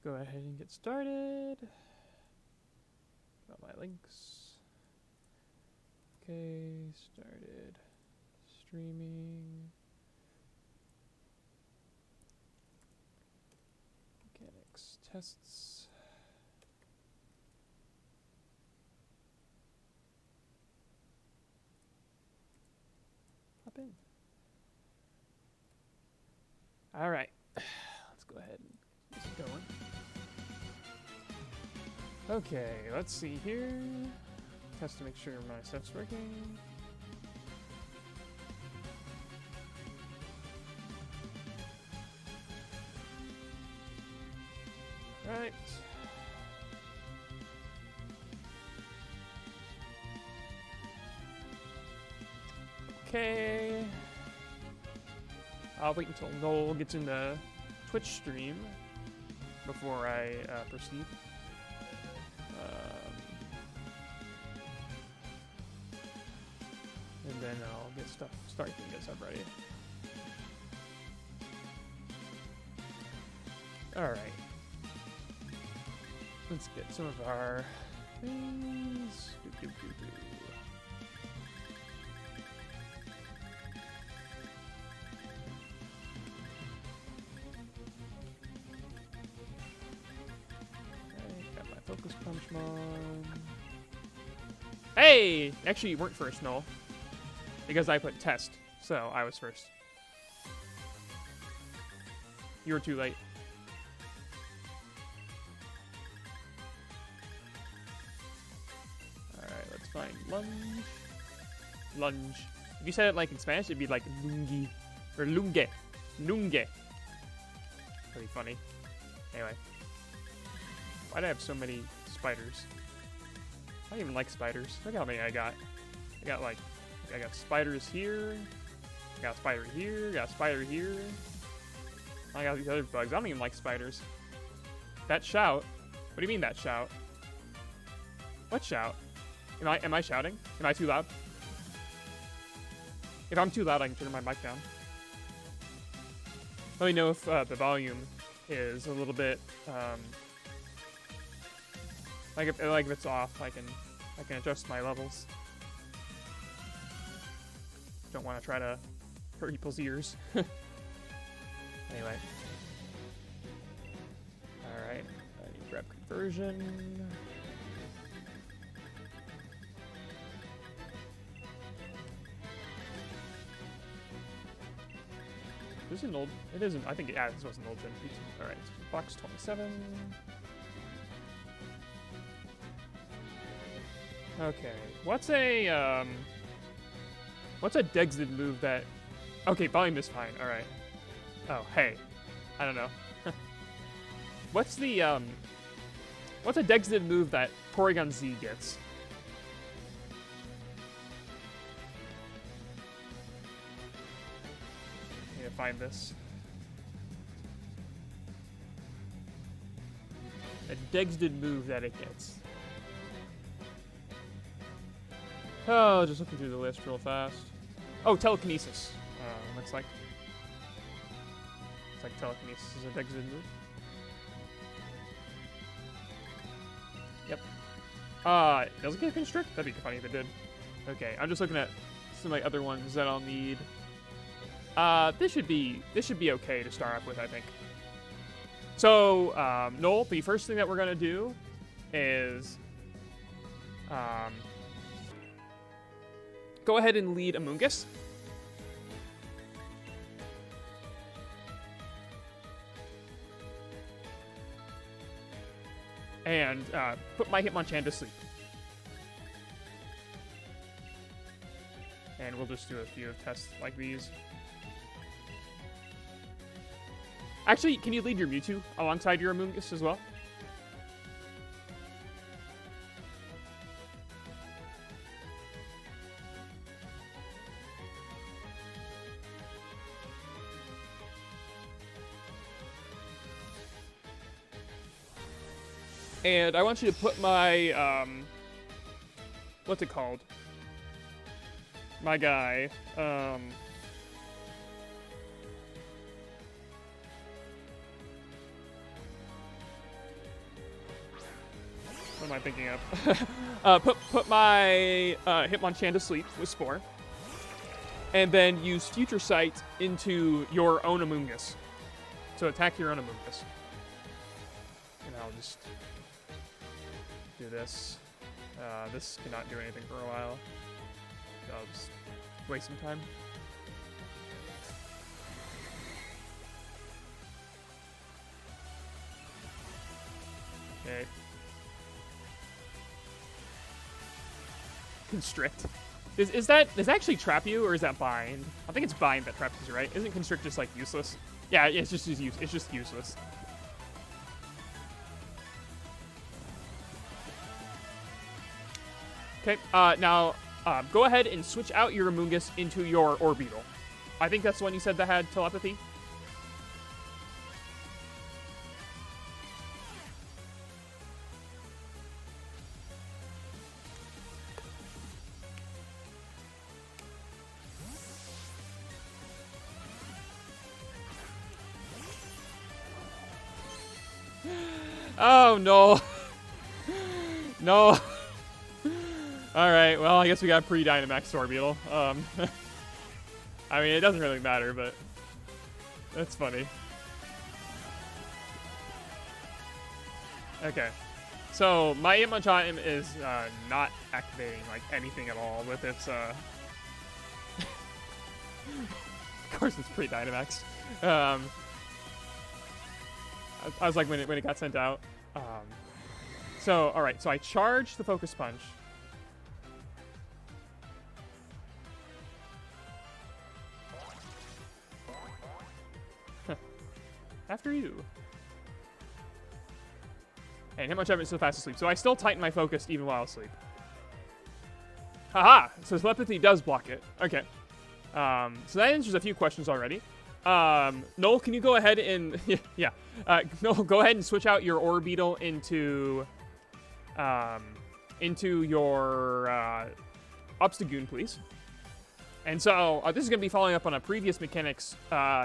go ahead and get started. Got my links. Okay, started streaming. Mechanics tests. Hop in. All right, let's go ahead and get this going. Okay, let's see here. Test to make sure my stuff's working. Right. Okay. I'll wait until Noel gets in the Twitch stream before I proceed. And then I'll start getting stuff ready. Alright. Let's get some of our things. Got my focus punch on. Hey! Actually, you weren't first, Noel. Because I put test, so I was first. You were too late. Alright, let's find Lunge. Lunge. If you said it like in Spanish, it'd be like Lunge. Or Lunge. Lunge. Pretty funny. Anyway. Why do I have so many spiders? I don't even like spiders. Look how many I got. I got spiders here. I got a spider here. Got a spider here. I got these other bugs. I don't even like spiders. That shout. What do you mean that shout? What shout? Am I shouting? Am I too loud? If I'm too loud, I can turn my mic down. Let me know if the volume is a little bit like if it's off. I can adjust my levels. Don't want to try to hurt people's ears. Anyway. Alright. I need to grab conversion. This is an old... It isn't... I think... Yeah, this was an old gen piece. Alright. Box 27. Okay. What's a Dexid move that... Okay, volume is fine. Alright. Oh, hey. I don't know. What's a Dexid move that Porygon Z gets? I need to find this. A Dexid move that it gets. Oh, just looking through the list real fast. Oh, telekinesis. Looks like. It's like telekinesis is a Dexid move. Yep. Does it get Constrict? That'd be funny if it did. Okay, I'm just looking at some of my other ones that I'll need. This should be okay to start off with, I think. So, Noel, the first thing that we're gonna do is go ahead and lead Amoonguss. And put my Hitmonchan to sleep. And we'll just do a few tests like these. Actually, can you lead your Mewtwo alongside your Amoonguss as well? And I want you to put my, what's it called? My guy, What am I thinking of? Put my Hitmonchan to sleep with Spore. And then use Future Sight into your own Amoonguss. So attack your own Amoonguss. And I'll just do this. This cannot do anything for a while. So I'll just waste some time. Okay. Constrict. Does that actually trap you, or is that bind? I think it's bind that traps you, right? Isn't constrict just like useless? Yeah, it's just useless. Okay, now go ahead and switch out your Amoonguss into your Orbeetle. I think that's the one you said that had telepathy. Oh, no. No. Alright, well, I guess we got pretty Dynamax Orbeetle. I mean, it doesn't really matter, but that's funny. Okay. So, my Hitmonchan is not activating, like, anything at all with its, Of course, it's pretty Dynamax. I was like, when it got sent out. So, alright, so I charge the Focus Punch. After you. And Hitmonchan is so fast asleep. So I still tighten my focus even while asleep. Haha! So Telepathy does block it. Okay. So that answers a few questions already. Noel, can you go ahead and... yeah. Noel, go ahead and switch out your Orbeetle into your Obstagoon, please. And so this is going to be following up on a previous mechanics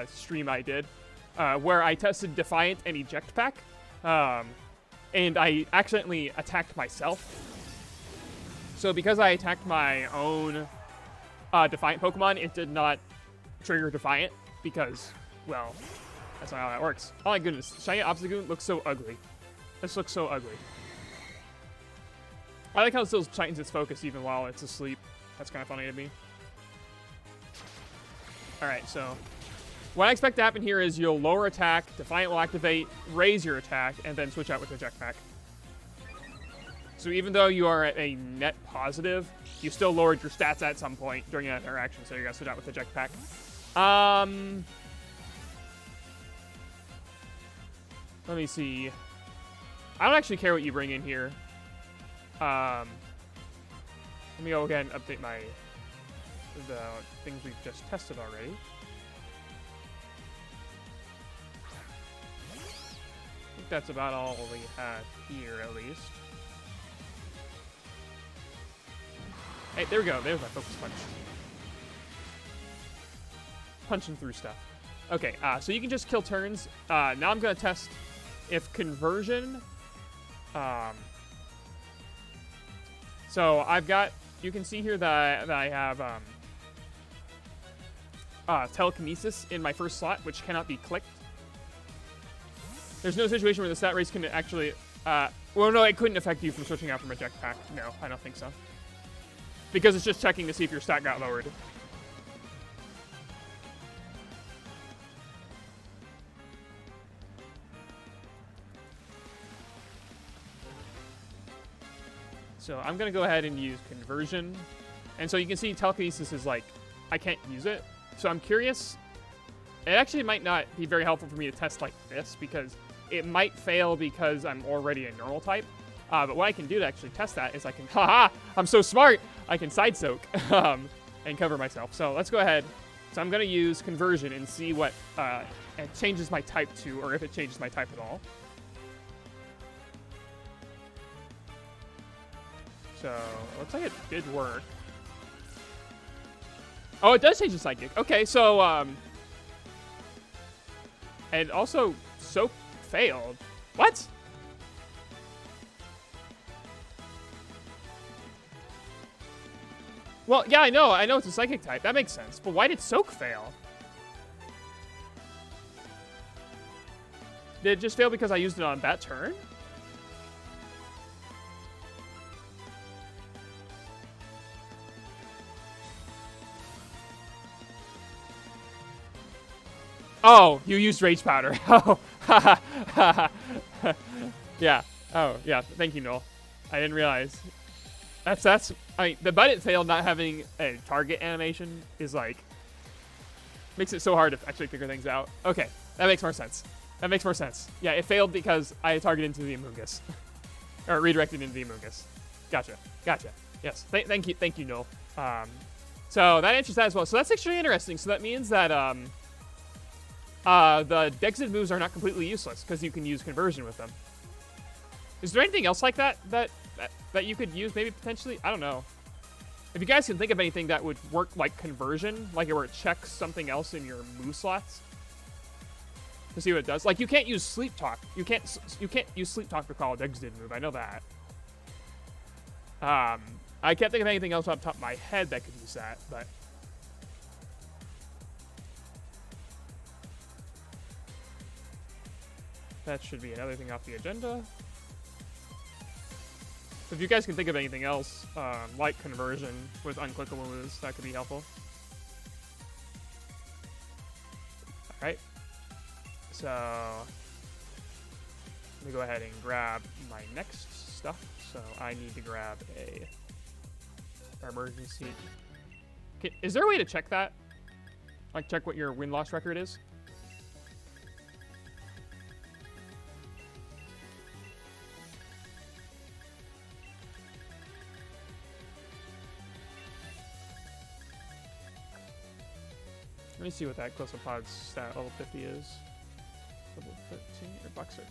stream I did, where I tested Defiant and Eject pack, and I accidentally attacked myself. So because I attacked my own Defiant Pokemon, it did not trigger Defiant because, well, that's not how that works. Oh my goodness, Shiny Obstagoon looks so ugly. This looks so ugly. I like how it still tightens its focus even while it's asleep. That's kind of funny to me. Alright, so what I expect to happen here is you'll lower attack, Defiant will activate, raise your attack, and then switch out with Eject pack. So even though you are at a net positive, you still lowered your stats at some point during that interaction, so you're going to switch out with Eject pack. Let me see. I don't actually care what you bring in here. Let me go again and update the things we've just tested already. I think that's about all we have here, at least. Hey, there we go. There's my Focus Punch. Punching through stuff. Okay, so you can just kill turns. Now I'm going to test if Conversion... So I've got... You can see here that I have Telekinesis in my first slot, which cannot be clicked. There's no situation where the stat raise can actually... well, no, it couldn't affect you from switching out from Eject pack. No, I don't think so. Because it's just checking to see if your stat got lowered. So I'm going to go ahead and use Conversion. And so you can see Telekinesis is like, I can't use it. So I'm curious. It actually might not be very helpful for me to test like this, because it might fail because I'm already a normal type. But what I can do to actually test that is I can, haha, I'm so smart. I can Side Soak and cover myself. So let's go ahead. So I'm going to use Conversion and see what it changes my type to, or if it changes my type at all. So it looks like it did work. Oh, it does change the Psychic. Okay, so and also Soak failed. What? Well, yeah, I know it's a psychic type. That makes sense. But why did Soak fail? Did it just fail because I used it on that turn? Oh, you used Rage Powder. Oh, yeah. Oh, yeah. Thank you, Noel. I didn't realize. That's. I mean, the it failed not having a target animation is like makes it so hard to actually figure things out. Okay, that makes more sense. That makes more sense. Yeah, it failed because I targeted into the Amoonguss, or redirected into the Amoonguss. Gotcha. Yes. Thank you, Noel. So that answers that as well. So that's actually interesting. So that means that the Dexid moves are not completely useless because you can use conversion with them. Is there anything else like that you could use maybe potentially? I don't know. If you guys can think of anything that would work like conversion, like where it checks something else in your move slots to see what it does. Like you can't use Sleep Talk. You can't use Sleep Talk to call a Dexid move. I know that. I can't think of anything else off the top of my head that could use that, but that should be another thing off the agenda. So if you guys can think of anything else, like conversion with unclickable moves, that could be helpful. Alright. So, let me go ahead and grab my next stuff. So I need to grab a emergency. Is there a way to check that? Like check what your win-loss record is? Let me see what that close-up pod's stat level 50 is. Level 13 or box 13.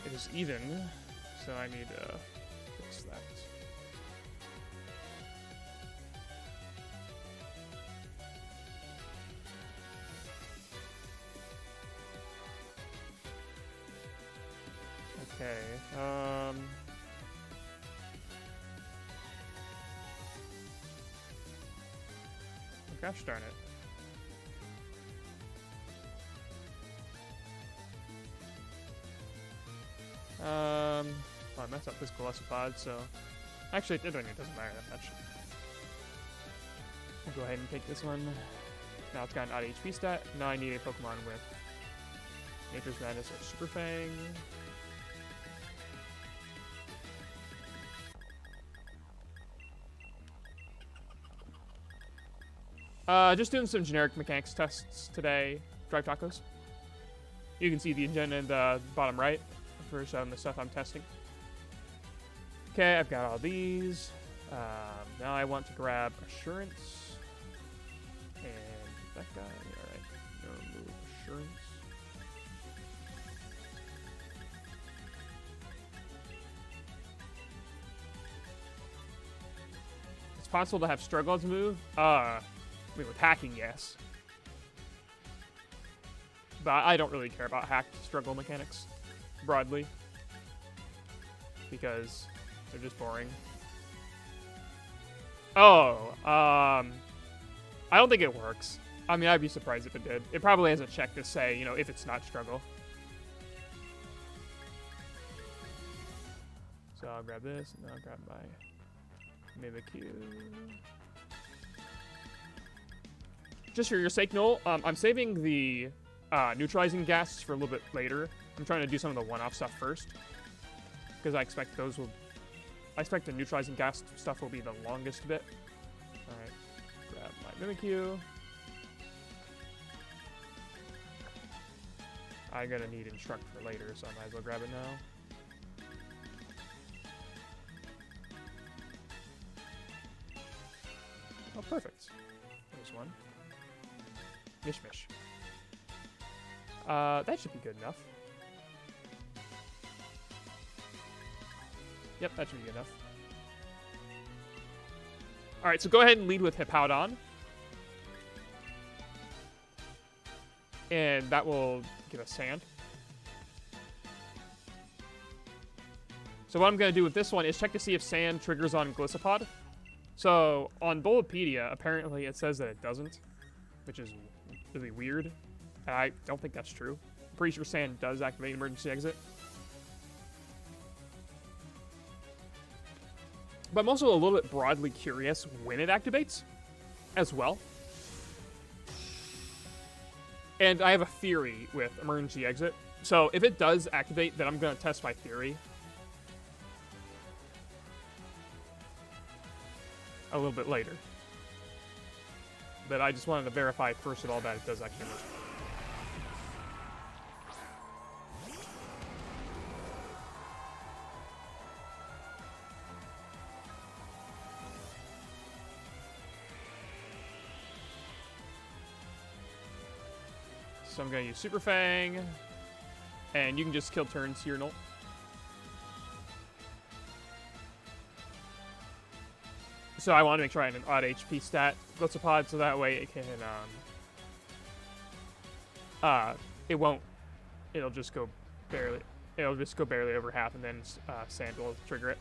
It is even, so I need to fix that. Okay, gosh darn it. Well, I messed up this Gluttony, so actually it doesn't matter that much. I'll go ahead and take this one. Now it's got an odd HP stat. Now I need a Pokemon with Nature's Madness or Super Fang. Just doing some generic mechanics tests today. Drive tacos. You can see the agenda in the bottom right for some of the stuff I'm testing. Okay, I've got all these. Now I want to grab Assurance. And that guy. Alright. No, move Assurance. It's possible to have Struggle as a move. I mean, with hacking, yes. But I don't really care about hacked struggle mechanics broadly because they're just boring. Oh, I don't think it works. I mean, I'd be surprised if it did. It probably has a check to say, you know, if it's not struggle. So I'll grab this, and then I'll grab my Mimikyu. Just for your sake, Noel, I'm saving the neutralizing gas for a little bit later. I'm trying to do some of the one-off stuff first, because I expect the neutralizing gas stuff will be the longest bit. All right, grab my Mimikyu. I'm gonna need Instruct for later, so I might as well grab it now. Oh, perfect. There's one. Mish Mish. That should be good enough. Yep, that should be good enough. Alright, so go ahead and lead with Hippowdon. And that will give us Sand. So what I'm going to do with this one is check to see if sand triggers on Glycopod. So on Bulbapedia, apparently it says that it doesn't, which is really weird. And I don't think that's true. I'm pretty sure sand does activate emergency exit. But I'm also a little bit broadly curious when it activates as well. And I have a theory with emergency exit. So if it does activate, then I'm going to test my theory a little bit later. But I just wanted to verify, first of all, that it does actually work. So I'm going to use Super Fang, and you can just kill turns here, Null. So I want to make sure I have an odd HP stat Glycopod, so that way it can, it'll just go barely over half, and then Sand will trigger it.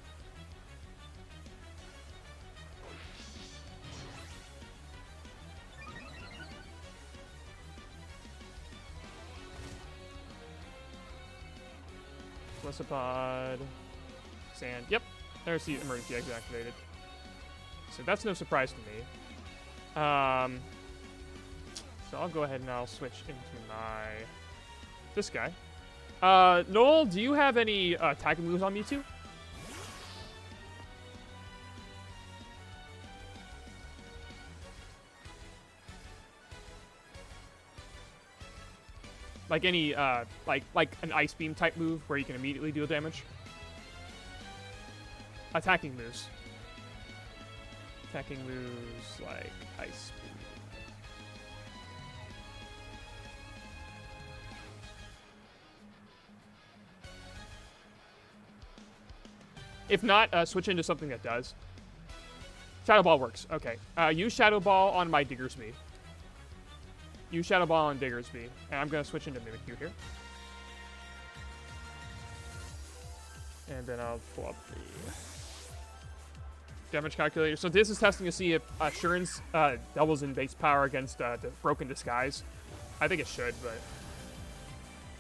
Glycopod, Sand, yep, there's the emergency exit activated. So that's no surprise to me. So I'll go ahead and I'll switch into this guy. Noel, do you have any attacking moves on Mewtwo? Like any like an Ice Beam type move where you can immediately deal damage? Attacking moves. Attacking moves like Ice Beam. If not, switch into something that does. Shadow Ball works. Okay. Use Shadow Ball on my Diggersby. Use Shadow Ball on Diggersby. And I'm going to switch into Mimikyu here. And then I'll pull up the damage calculator. So this is testing to see if Assurance doubles in base power against the Broken Disguise. I think it should, but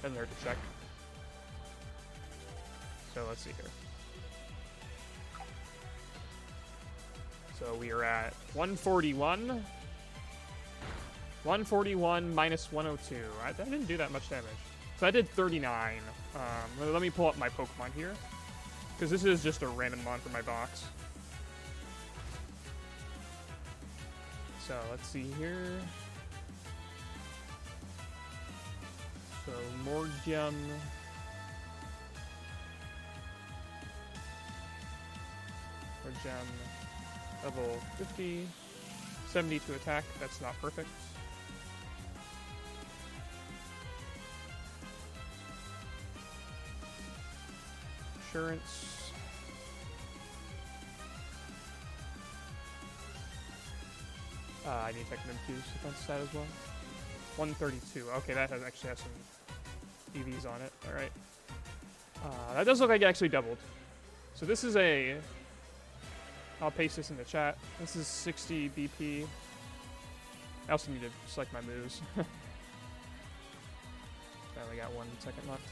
doesn't hurt to check. So let's see here. So we are at 141. 141 minus 102. That didn't do that much damage. So I did 39. Let me pull up my Pokemon here, because this is just a random one for my box. So let's see here. So Morgium. Level 50. 70 to attack. That's not perfect. Assurance. I need to check Mimikyu's defense stat as well. 132. Okay, that actually has some EVs on it. All right. That does look like it actually doubled. So this is a... I'll paste this in the chat. This is 60 BP. I also need to select my moves. I only got 1 second left.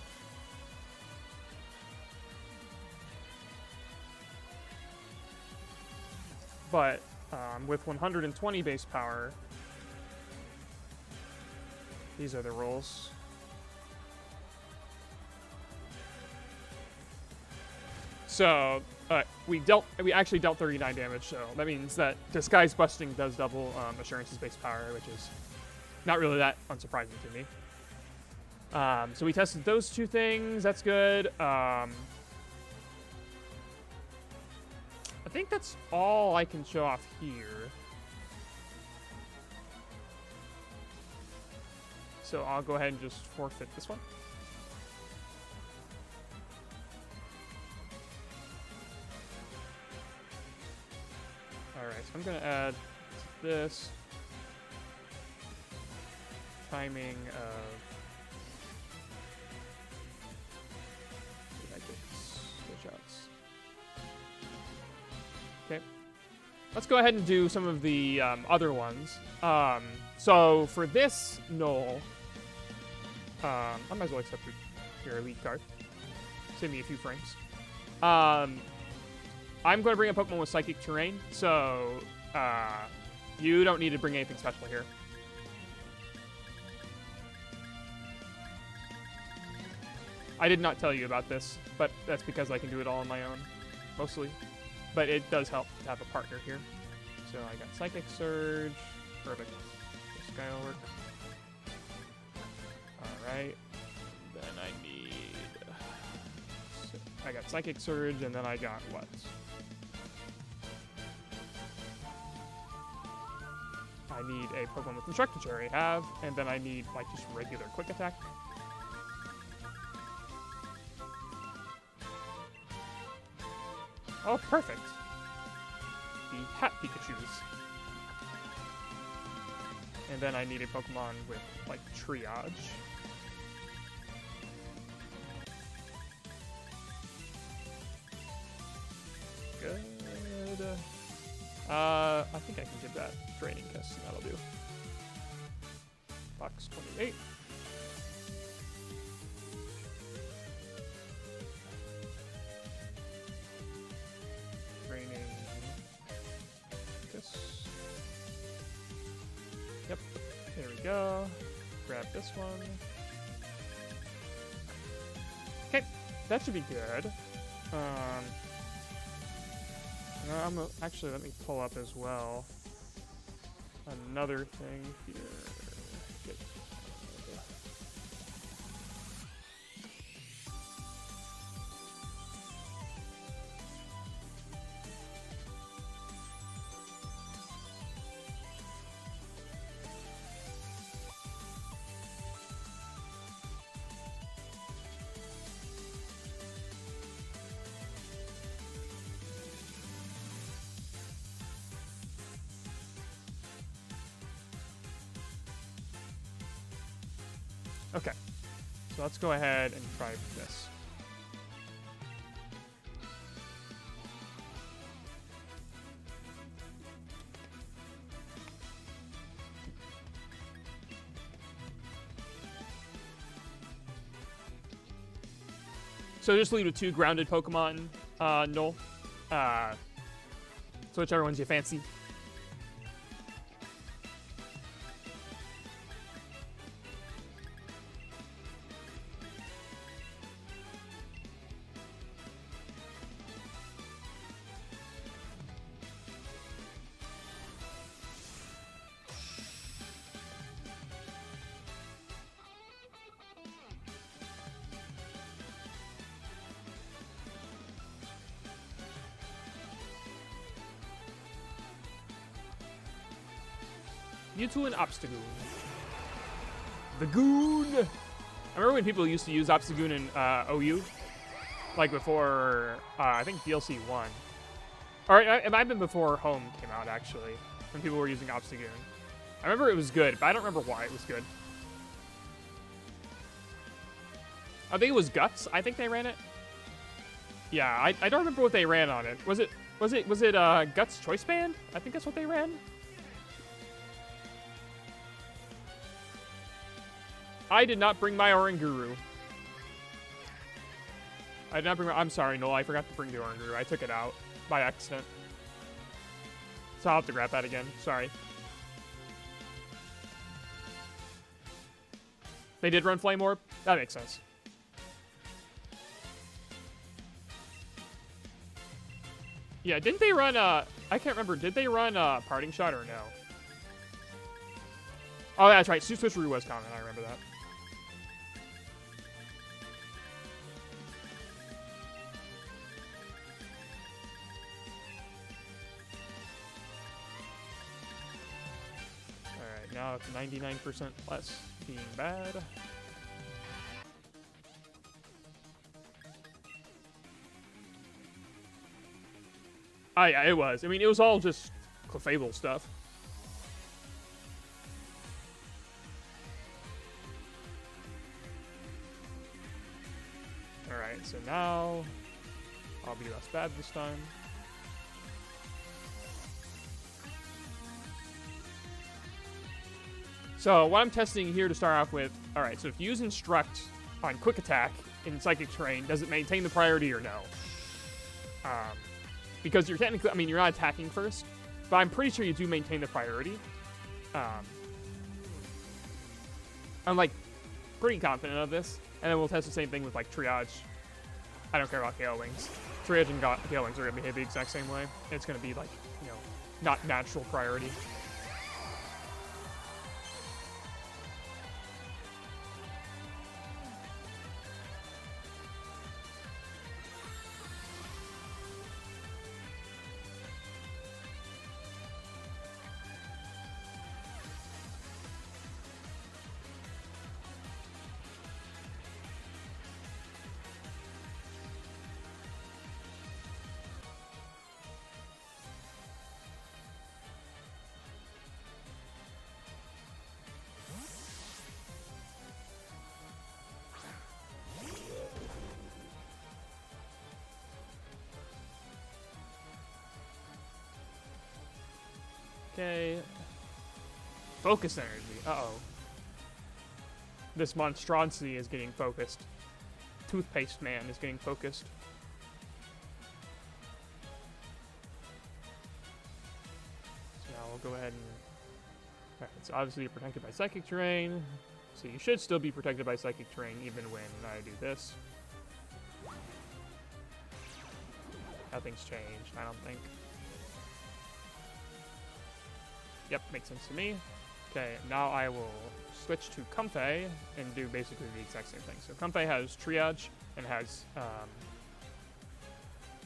But with 120 base power, these are the rolls. So we actually dealt 39 damage, so that means that Disguise Busting does double Assurance's base power, which is not really that unsurprising to me. So we tested those two things. That's good. I think that's all I can show off here. So I'll go ahead and just forfeit this one. Alright, so I'm going to add this. Timing of... Switch outs. let's go ahead and do some of the other ones. So for this Null, I might as well accept your elite card. Save me a few frames. I'm going to bring a Pokemon with Psychic Terrain, so you don't need to bring anything special here. I did not tell you about this, but that's because I can do it all on my own, mostly. But it does help to have a partner here. So I got Psychic Surge. Perfect. This guy will work. Alright. Then I need... I got Psychic Surge, and then I got what? I need a Pokemon with Instruct, which I already have, and then I need, like, just regular Quick Attack. Oh, perfect. The Hat Pikachus. And then I need a Pokemon with, like, Triage. Good. I think I can give that Draining Kiss, and that'll do. Box 28. Yep, there we go. Grab this one. Okay, that should be good. Actually, let me pull up as well another thing here. Okay, so let's go ahead and try this. So just lead with 2 grounded Pokemon, Null. So whichever ones you fancy. Mewtwo and Obstagoon. The Goon! I remember when people used to use Obstagoon in OU. Like before, I think DLC 1. Or it might have been before Home came out, actually. When people were using Obstagoon. I remember it was good, but I don't remember why it was good. I think it was Guts. I think they ran it. Yeah, I don't remember what they ran on it. Was it Guts Choice Band? I think that's what they ran. I did not bring my Oranguru. I did not bring my... I'm sorry, Noel. I forgot to bring the Oranguru. I took it out by accident. So I'll have to grab that again. Sorry. They did run Flame Orb? That makes sense. Yeah, didn't they run, I can't remember. Did they run, Parting Shot or no? Oh, that's right. Switcheroo was common. I remember that. Alright, now it's 99% less being bad. Oh, yeah, it was. I mean, it was all just Clefable stuff. Alright, so now I'll be less bad this time. So what I'm testing here to start off with, all right, so if you use Instruct on Quick Attack in Psychic Terrain, does it maintain the priority or no? Because you're technically, I mean, you're not attacking first, but I'm pretty sure you do maintain the priority. I'm like pretty confident of this, and then we'll test the same thing with like Triage. I don't care about Gale Wings. Triage and Gale Wings are gonna behave the exact same way. It's gonna be like, you know, not natural priority. Okay. Focus energy. Uh-oh. This monstrosity is getting focused. Toothpaste man is getting focused. So now we'll go ahead and... Alright, so obviously you're protected by Psychic Terrain. So you should still be protected by Psychic Terrain even when I do this. Nothing's changed, I don't think. Yep, makes sense to me. Okay, now I will switch to Comfey and do basically the exact same thing. So Comfey has Triage and has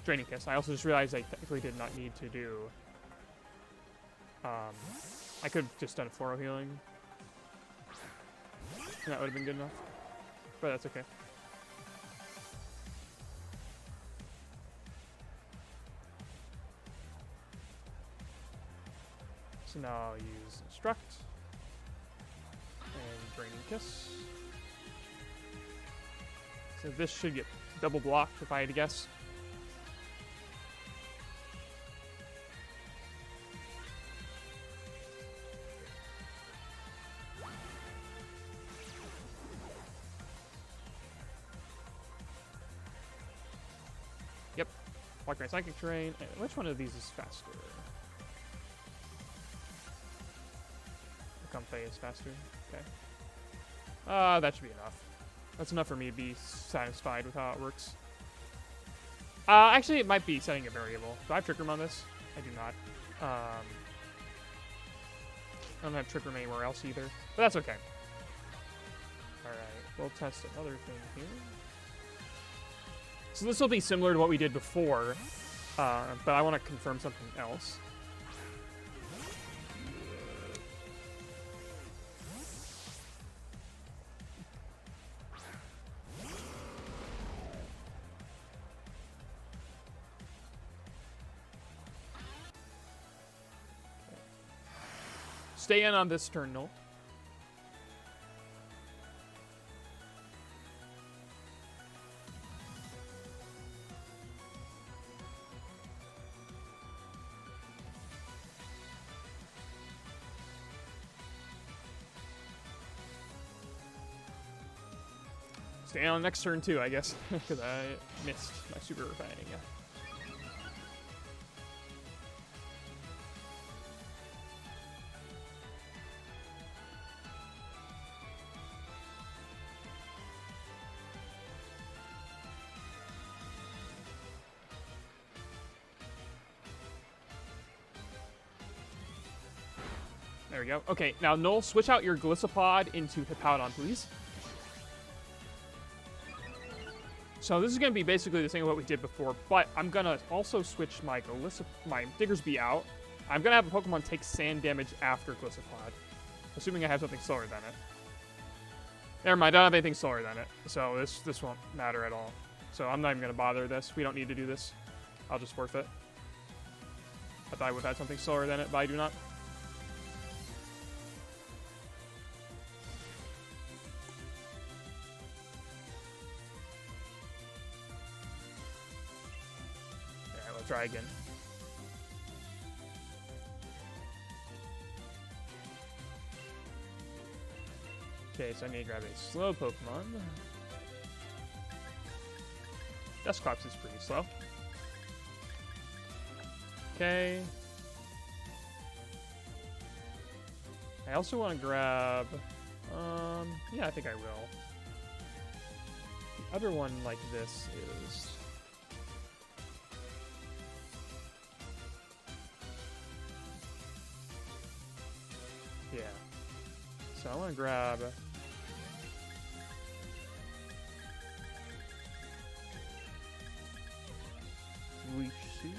Draining Kiss. I also just realized I technically did not need to do... I could have just done Floral Healing. And that would have been good enough. But that's okay. So now I'll use Instruct and Draining Kiss. So this should get double blocked if I had to guess. Yep. Block my Psychic Terrain. And which one of these is faster? Comfey is faster. Okay. That should be enough. That's enough for me to be satisfied with how it works. Actually, it might be setting a variable. Do I have Trick Room on this? I do not. I don't have Trick Room anywhere else either, but that's okay. Alright, we'll test another thing here. So this will be similar to what we did before, but I want to confirm something else. Stay in on this turn, Null. Stay on next turn too, I guess, because I missed my super refining. Yeah. There we go. Okay, now Null, switch out your Glycopod into Hippowdon, please. So this is going to be basically the same as what we did before, but I'm going to also switch my Diggersby out. I'm going to have a Pokemon take sand damage after Glycopod, assuming I have something slower than it. Never mind, I don't have anything slower than it, so this won't matter at all. So I'm not even going to bother this. We don't need to do this. I'll just forfeit. I thought I would have had something slower than it, but I do not. Try again. Okay, so I need to grab a slow Pokemon. Dusclops is pretty slow. Okay. I also want to grab... yeah, I think I will. The other one like this is... yeah. So I want to grab... Leech Seed.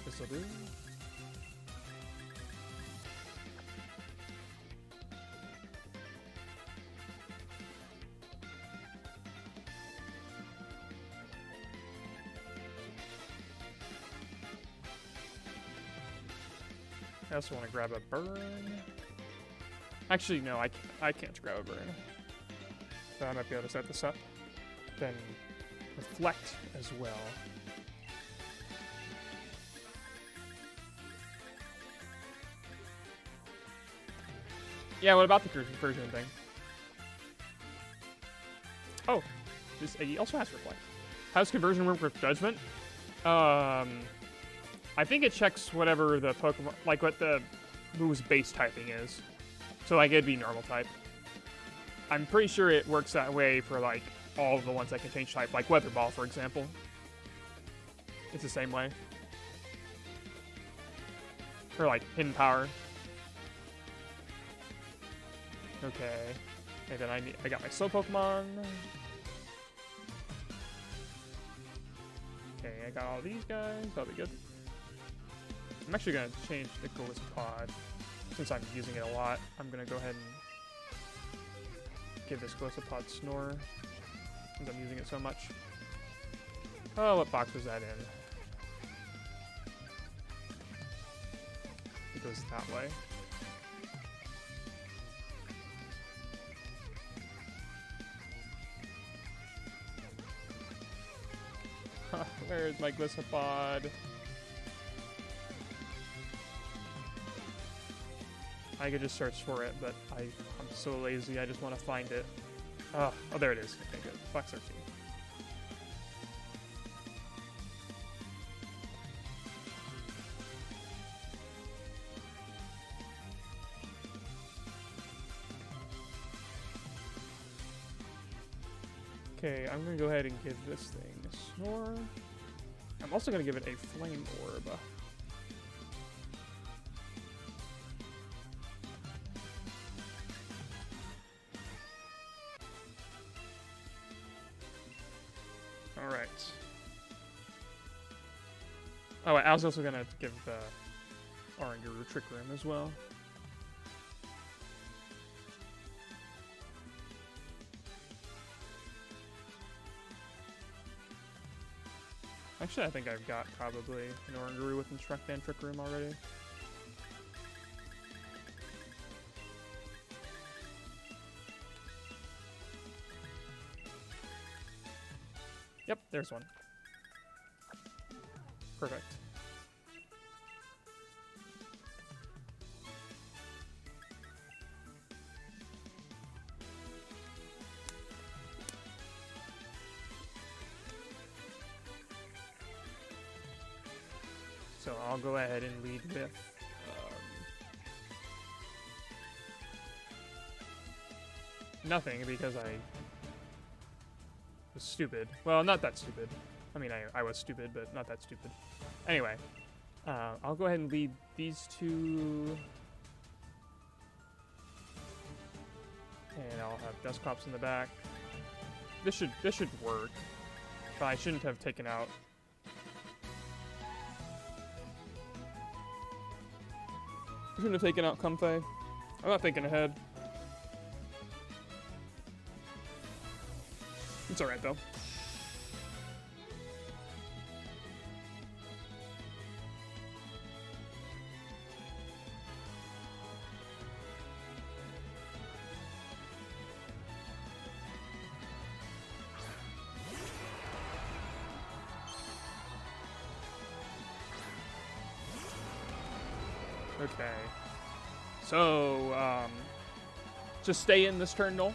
This'll do. I also want to grab a burn. Actually, no, I can't grab a burn. So I might be able to set this up. Then reflect as well. Yeah, what about the conversion thing? Oh, he also has reflect. How does conversion work with judgment? I think it checks whatever the Pokemon, like what the move's base typing is. So like it'd be normal type. I'm pretty sure it works that way for like all of the ones that can change type, like Weather Ball, for example. It's the same way. Or like Hidden Power. Okay. And then I got my slow Pokemon. Okay, I got all these guys. That'll be good. I'm actually gonna change the Golisopod. Since I'm using it a lot, I'm gonna go ahead and give this Golisopod Snore. Since I'm using it so much. Oh, what box was that in? It goes that way. Where is my Golisopod? I could just search for it, but I'm so lazy, I just want to find it. Oh, there it is. Okay, good. Box 13. Okay, I'm going to go ahead and give this thing a Snore. I'm also going to give it a Flame Orb. Alright. Oh, I was also going to give the Oranguru Trick Room as well. Actually, I think I've got probably an Oranguru with Instruct and Trick Room already. Yep, there's one. Perfect. So I'll go ahead and lead with nothing because I was stupid. Well, not that stupid. I mean, I was stupid, but not that stupid. Anyway, I'll go ahead and lead these two. And I'll have Dusclops in the back. This should work. But I shouldn't have taken out. I shouldn't have taken out Comfey. I'm not thinking ahead. It's alright though. Okay. So, just stay in this turn, Null.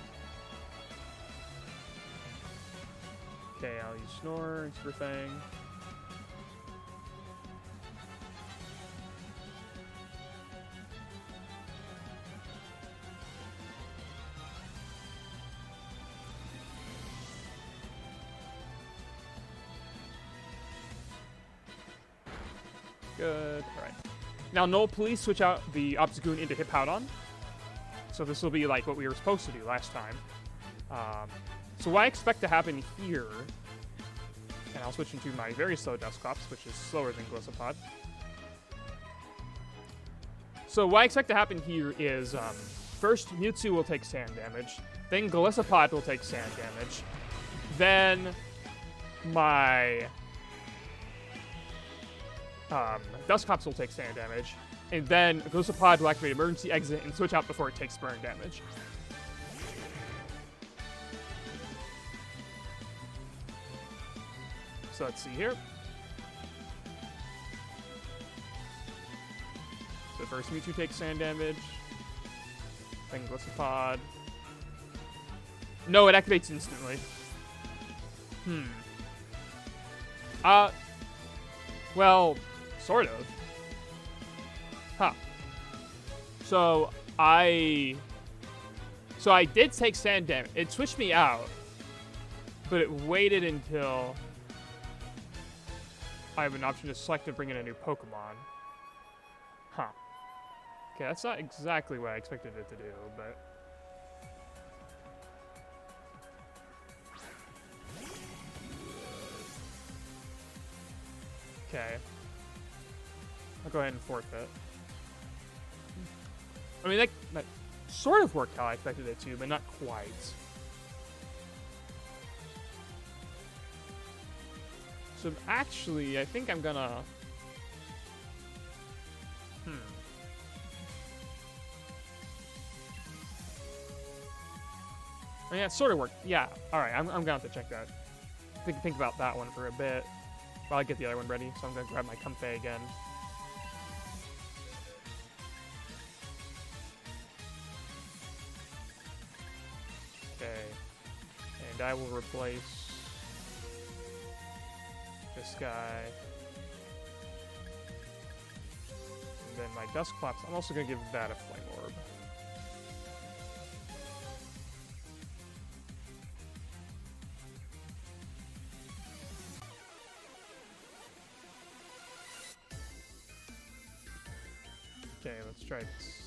Okay, I'll use Snore and Super Fang. Good. Alright. Now, Null, please switch out the Obstagoon into Hippowdon. So this will be like what we were supposed to do last time. So what I expect to happen here, and I'll switch into my very slow Dusclops, which is slower than Glisopod. So what I expect to happen here is, first Mewtwo will take sand damage, then Glisopod will take sand damage, then my Dusclops will take sand damage, and then Glisopod will activate Emergency Exit and switch out before it takes burn damage. So let's see here. So first Mewtwo takes sand damage, then Glisopod. No, it activates instantly. Well, sort of. Huh. So I did take sand damage. It switched me out, but it waited until I have an option to select to bring in a new Pokemon. Huh. Okay, that's not exactly what I expected it to do, but... Okay. I'll go ahead and forfeit. I mean, that sort of worked how I expected it to, but not quite. So actually, I think I'm gonna... I mean, that sort of worked. Yeah, alright, I'm gonna have to check that. Think about that one for a bit while I get the other one ready. So I'm gonna grab my Comfey again. Okay. And I will replace this guy. And then my Dusclops, I'm also going to give that a Flame Orb. Okay, let's try this.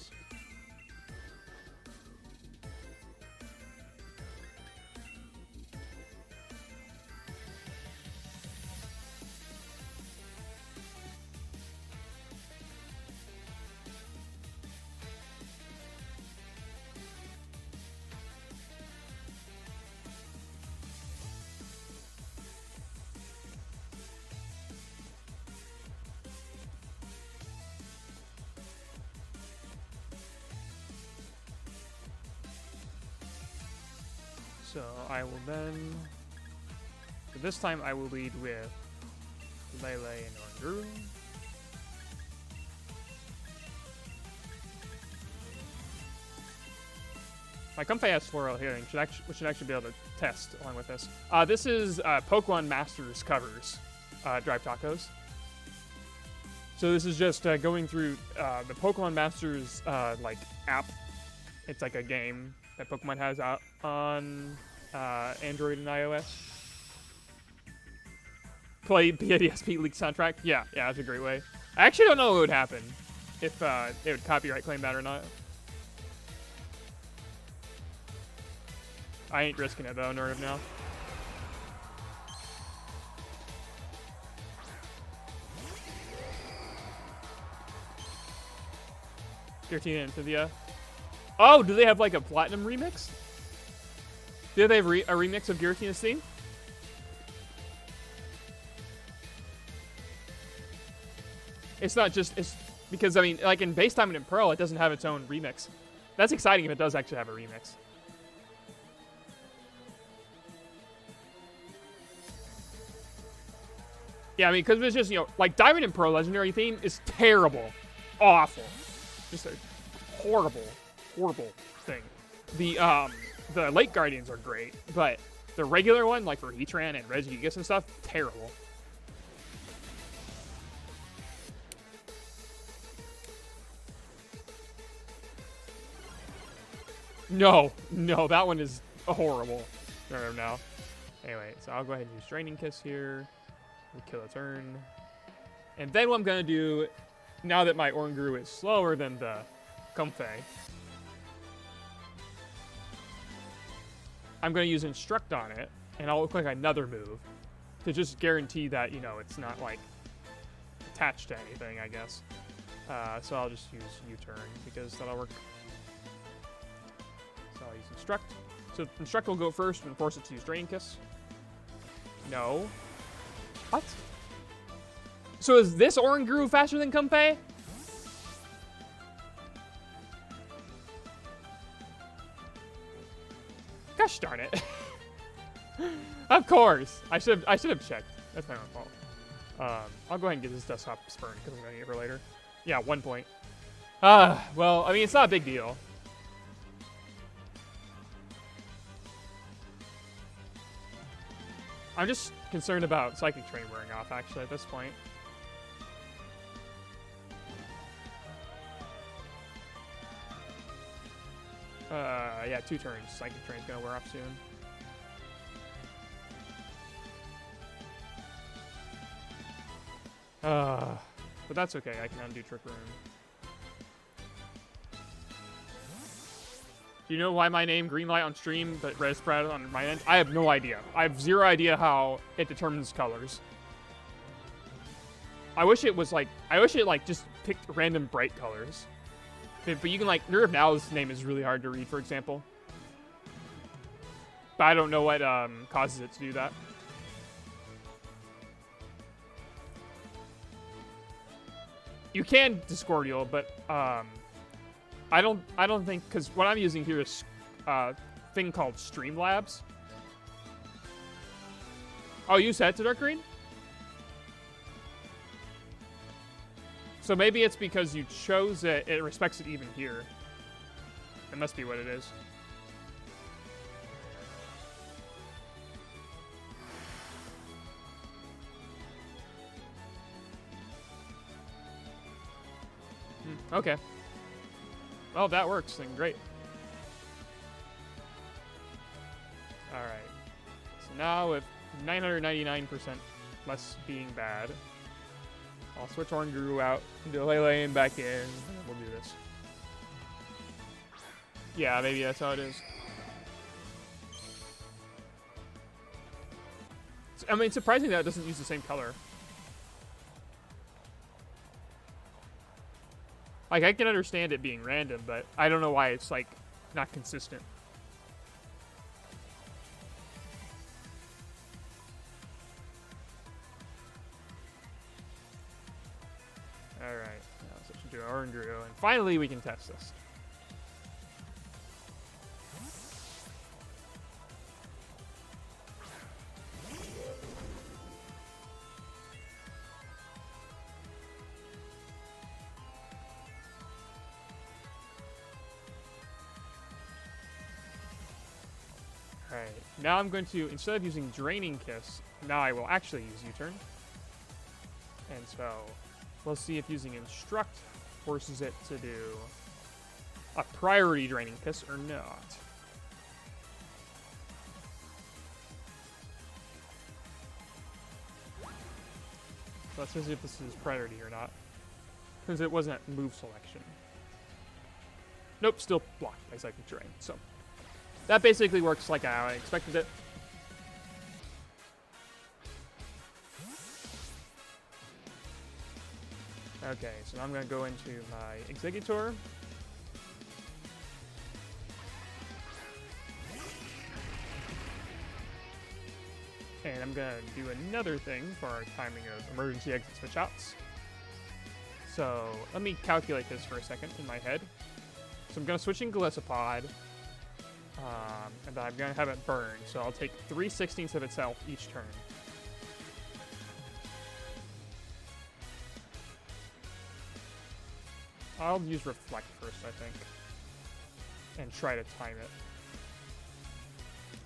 So I will then, so this time I will lead with Lele and Oranguru. My Comfey has Floral Healing, which should actually be able to test along with this. This is Pokemon Masters covers Drive Tacos. So this is just going through the Pokemon Masters like app. It's like a game that Pokemon has out on Android and iOS. Play PADSP leaked soundtrack. Yeah, that's a great way. I actually don't know what would happen if they would copyright claim that or not. I ain't risking it though, Nerve now. Giratina and Thivia. Oh, do they have like a platinum remix? Do they have a remix of Giratina's theme? It's not just, it's because, I mean, like in Base Diamond and Pearl, it doesn't have its own remix. That's exciting if it does actually have a remix. Yeah, I mean, because it's just, you know, like Diamond and Pearl Legendary theme is terrible. Awful. just a horrible, horrible thing. The Lake Guardians are great, but the regular one, like for Heatran and Regigigas and stuff, terrible. No, that one is horrible. No. Anyway, so I'll go ahead and use Draining Kiss here. We'll kill a turn. And then what I'm going to do, now that my Oranguru is slower than the Comfey, I'm going to use Instruct on it, and I'll click another move to just guarantee that, you know, it's not, like, attached to anything, I guess. So I'll just use U-turn because that'll work. So I'll use Instruct. So Instruct will go first and force it to use Draining Kiss. No. What? So is this Oranguru faster than Comfey? Gosh darn it. Of course. I should have checked. That's my own fault. I'll go ahead and get this desktop spurned because I'm going to need it for later. Yeah, 1 point. Well, I mean, it's not a big deal. I'm just concerned about Psychic Train wearing off, actually, at this point. Yeah, 2 turns. Psychic Train's gonna wear off soon. But that's okay. I can undo Trick Room. Do you know why my name Greenlight on stream, but Red Spread on my end? I have no idea. I have zero idea how it determines colors. I wish it like just picked random bright colors. But you can like, Nerve Now's name is really hard to read, for example. But I don't know what causes it to do that. You can Discordial, but I don't think, because what I'm using here is a thing called Streamlabs. Oh, you set it to dark green? So maybe it's because you chose it, it respects it even here. That must be what it is. Okay. Well, if that works, then great. Alright. So now with 999% less being bad, I'll switch Oranguru out, do Lele and back in, and then we'll do this. Yeah, maybe that's how it is. I mean, it's surprising that it doesn't use the same color. Like, I can understand it being random, but I don't know why it's, like, not consistent. Alright, now switch to Oranguru, and finally we can test this. Alright, now I'm going to, instead of using Draining Kiss, now I will actually use U-turn. And so, we'll see if using Instruct forces it to do a priority Draining Kiss or not. So let's see if this is priority or not. Because it wasn't move selection. Nope, still blocked by Psychic Terrain, so. That basically works like how I expected it. Okay, so now I'm going to go into my Executor. And I'm going to do another thing for our timing of emergency exit switch outs. So let me calculate this for a second in my head. So I'm going to switch in Golisopod. And then I'm going to have it burn, so I'll take 3/16 of itself each turn. I'll use Reflect first, I think. And try to time it.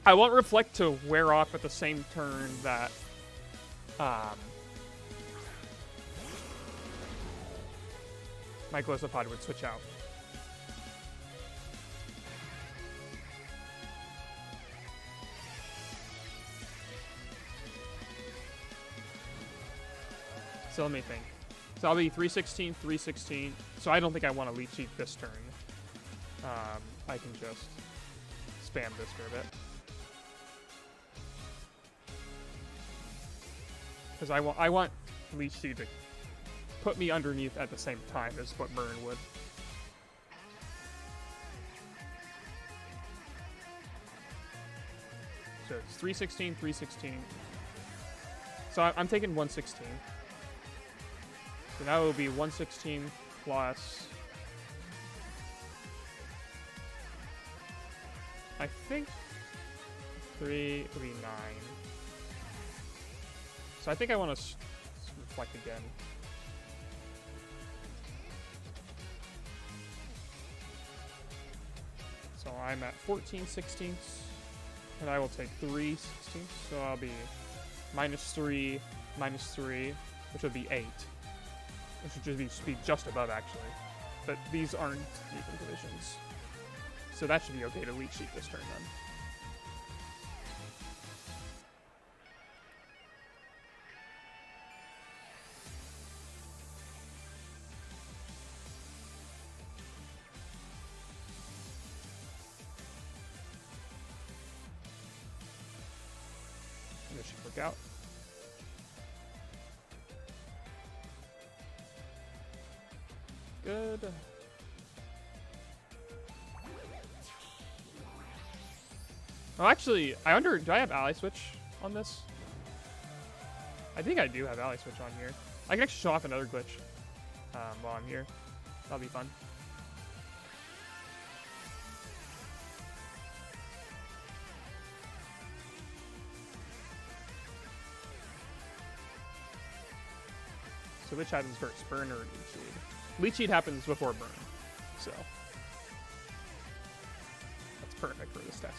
I want Reflect to wear off at the same turn that my Gluttony would switch out. So let me think. So I'll be 316, 316. So I don't think I want to Leech Seed this turn. I can just spam this for a bit. Because I want Leech Seed to put me underneath at the same time as what Burn would. So it's 316, 316. So I'm taking 116. So now it will be 116 plus... I think 3 would be 9. So I think I want to Reflect again. So I'm at 14 sixteenths, and I will take 3 sixteenths. So I'll be -3, -3, which would be 8. Which should just be just above, actually. But these aren't even divisions. So that should be okay to Leech Seed this turn, then. This should work out. Good. Oh, actually, do I have Ally Switch on this? I think I do have Ally Switch on here. I can actually show off another glitch while I'm here. That'll be fun. So which happens first, Burn or Leech Seed? Leech Seed happens before Burn, so that's perfect for this test.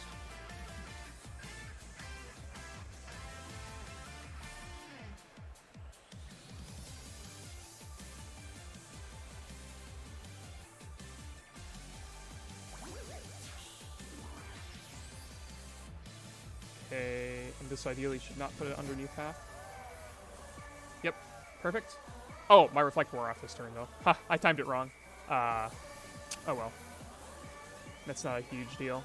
Okay, and this ideally should not put it underneath half. Yep, perfect. Oh, my Reflect wore off this turn, though. Ha, I timed it wrong. Oh well. That's not a huge deal.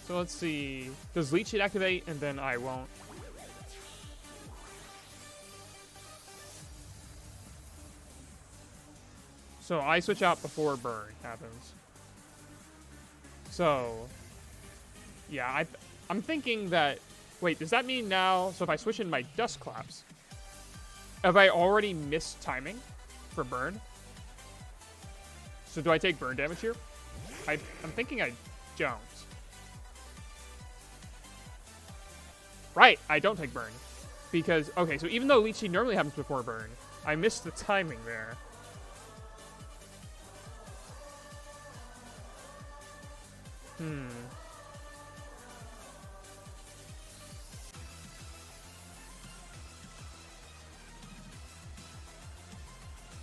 So let's see. Does Leech Seed activate? And then I won't. So I switch out before Burn happens. So, yeah, I'm thinking that... Wait, does that mean now... So if I switch in my Dust Claps, have I already missed timing for Burn? So do I take Burn damage here? I'm thinking I don't. Right, I don't take Burn. Because, okay, so even though Leech Seed normally happens before Burn, I missed the timing there.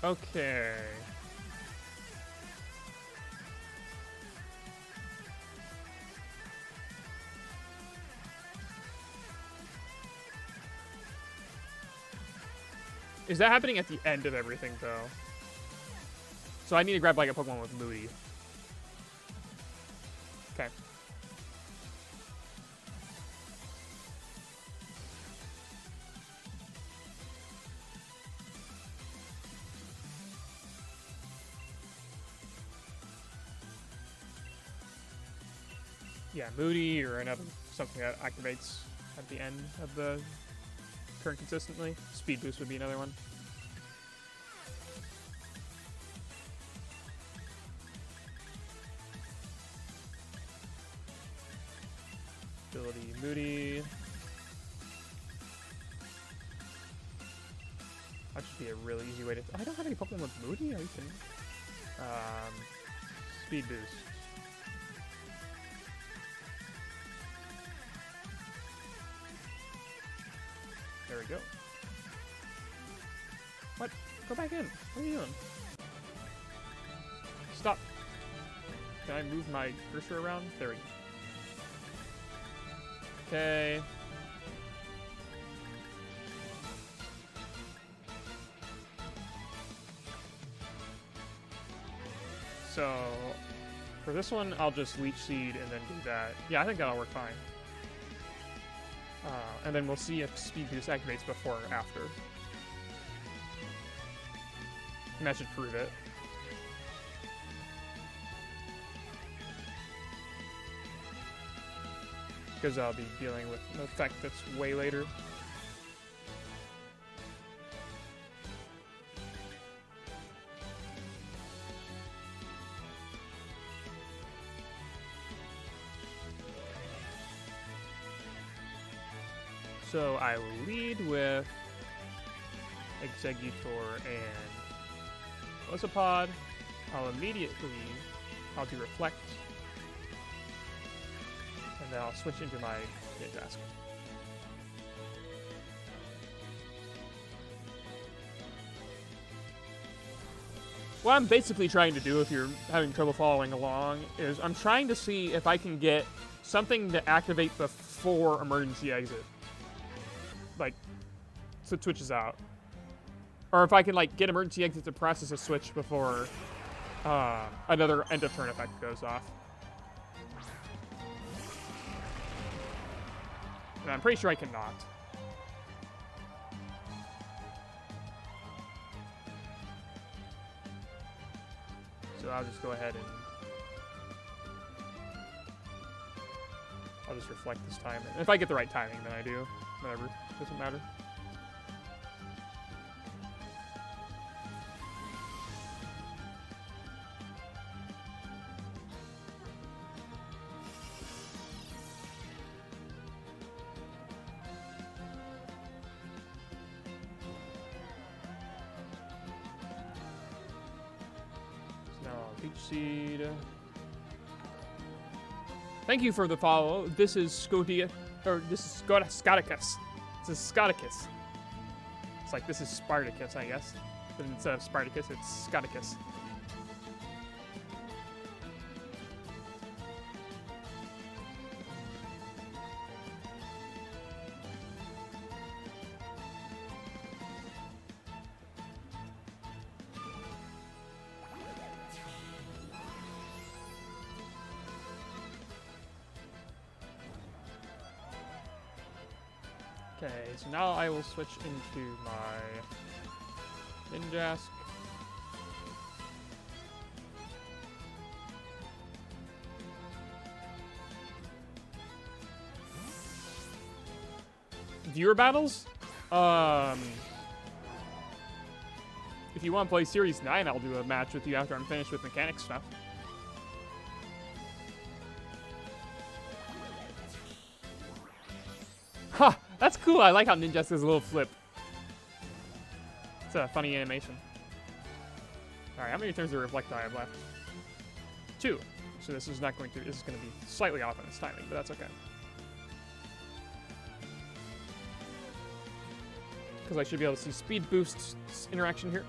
Okay. Is that happening at the end of everything, though? So I need to grab, like, a Pokemon with Moody. Okay. Yeah, Moody or another something that activates at the end of the turn consistently. Speed Boost would be another one. ability Moody. That should be a really easy way to... I don't have any Pokemon with Moody? Are you kidding? Speed boost. There we go. What? Go back in. What are you doing? Stop. Can I move my cursor around? There we go. Okay. So, for this one, I'll just Leech Seed and then do that. Yeah, I think that'll work fine. And then we'll see if Speed Boost activates before or after. And that should prove it. Because I'll be dealing with an effect that's way later. So I will lead with Exeggutor and Ossipod. I'll do Reflect. And then I'll switch into my Ninjask. What I'm basically trying to do, if you're having trouble following along, is I'm trying to see if I can get something to activate before Emergency Exit. Like, so it switches out. Or if I can, like, get Emergency Exit to process a switch before another end of turn effect goes off. And I'm pretty sure I cannot. So I'll just go ahead and... I'll just Reflect this time. And if I get the right timing, then I do. Whatever. Doesn't matter. Seed. Thank you for the follow. This is Scotia, or this is Scoticus. This is Scoticus. It's like this is Spartacus, I guess. But instead of Spartacus, it's Scoticus. Okay, so now I will switch into my Ninjask. Viewer battles? If you want to play Series 9, I'll do a match with you after I'm finished with mechanic stuff. Ha! That's cool. I like how Ninjask has a little flip. It's a funny animation. Alright, how many turns of Reflect do I have left? 2. So this is not going to... This is going to be slightly off in its timing, but that's okay. Because I should be able to see Speed Boost interaction here.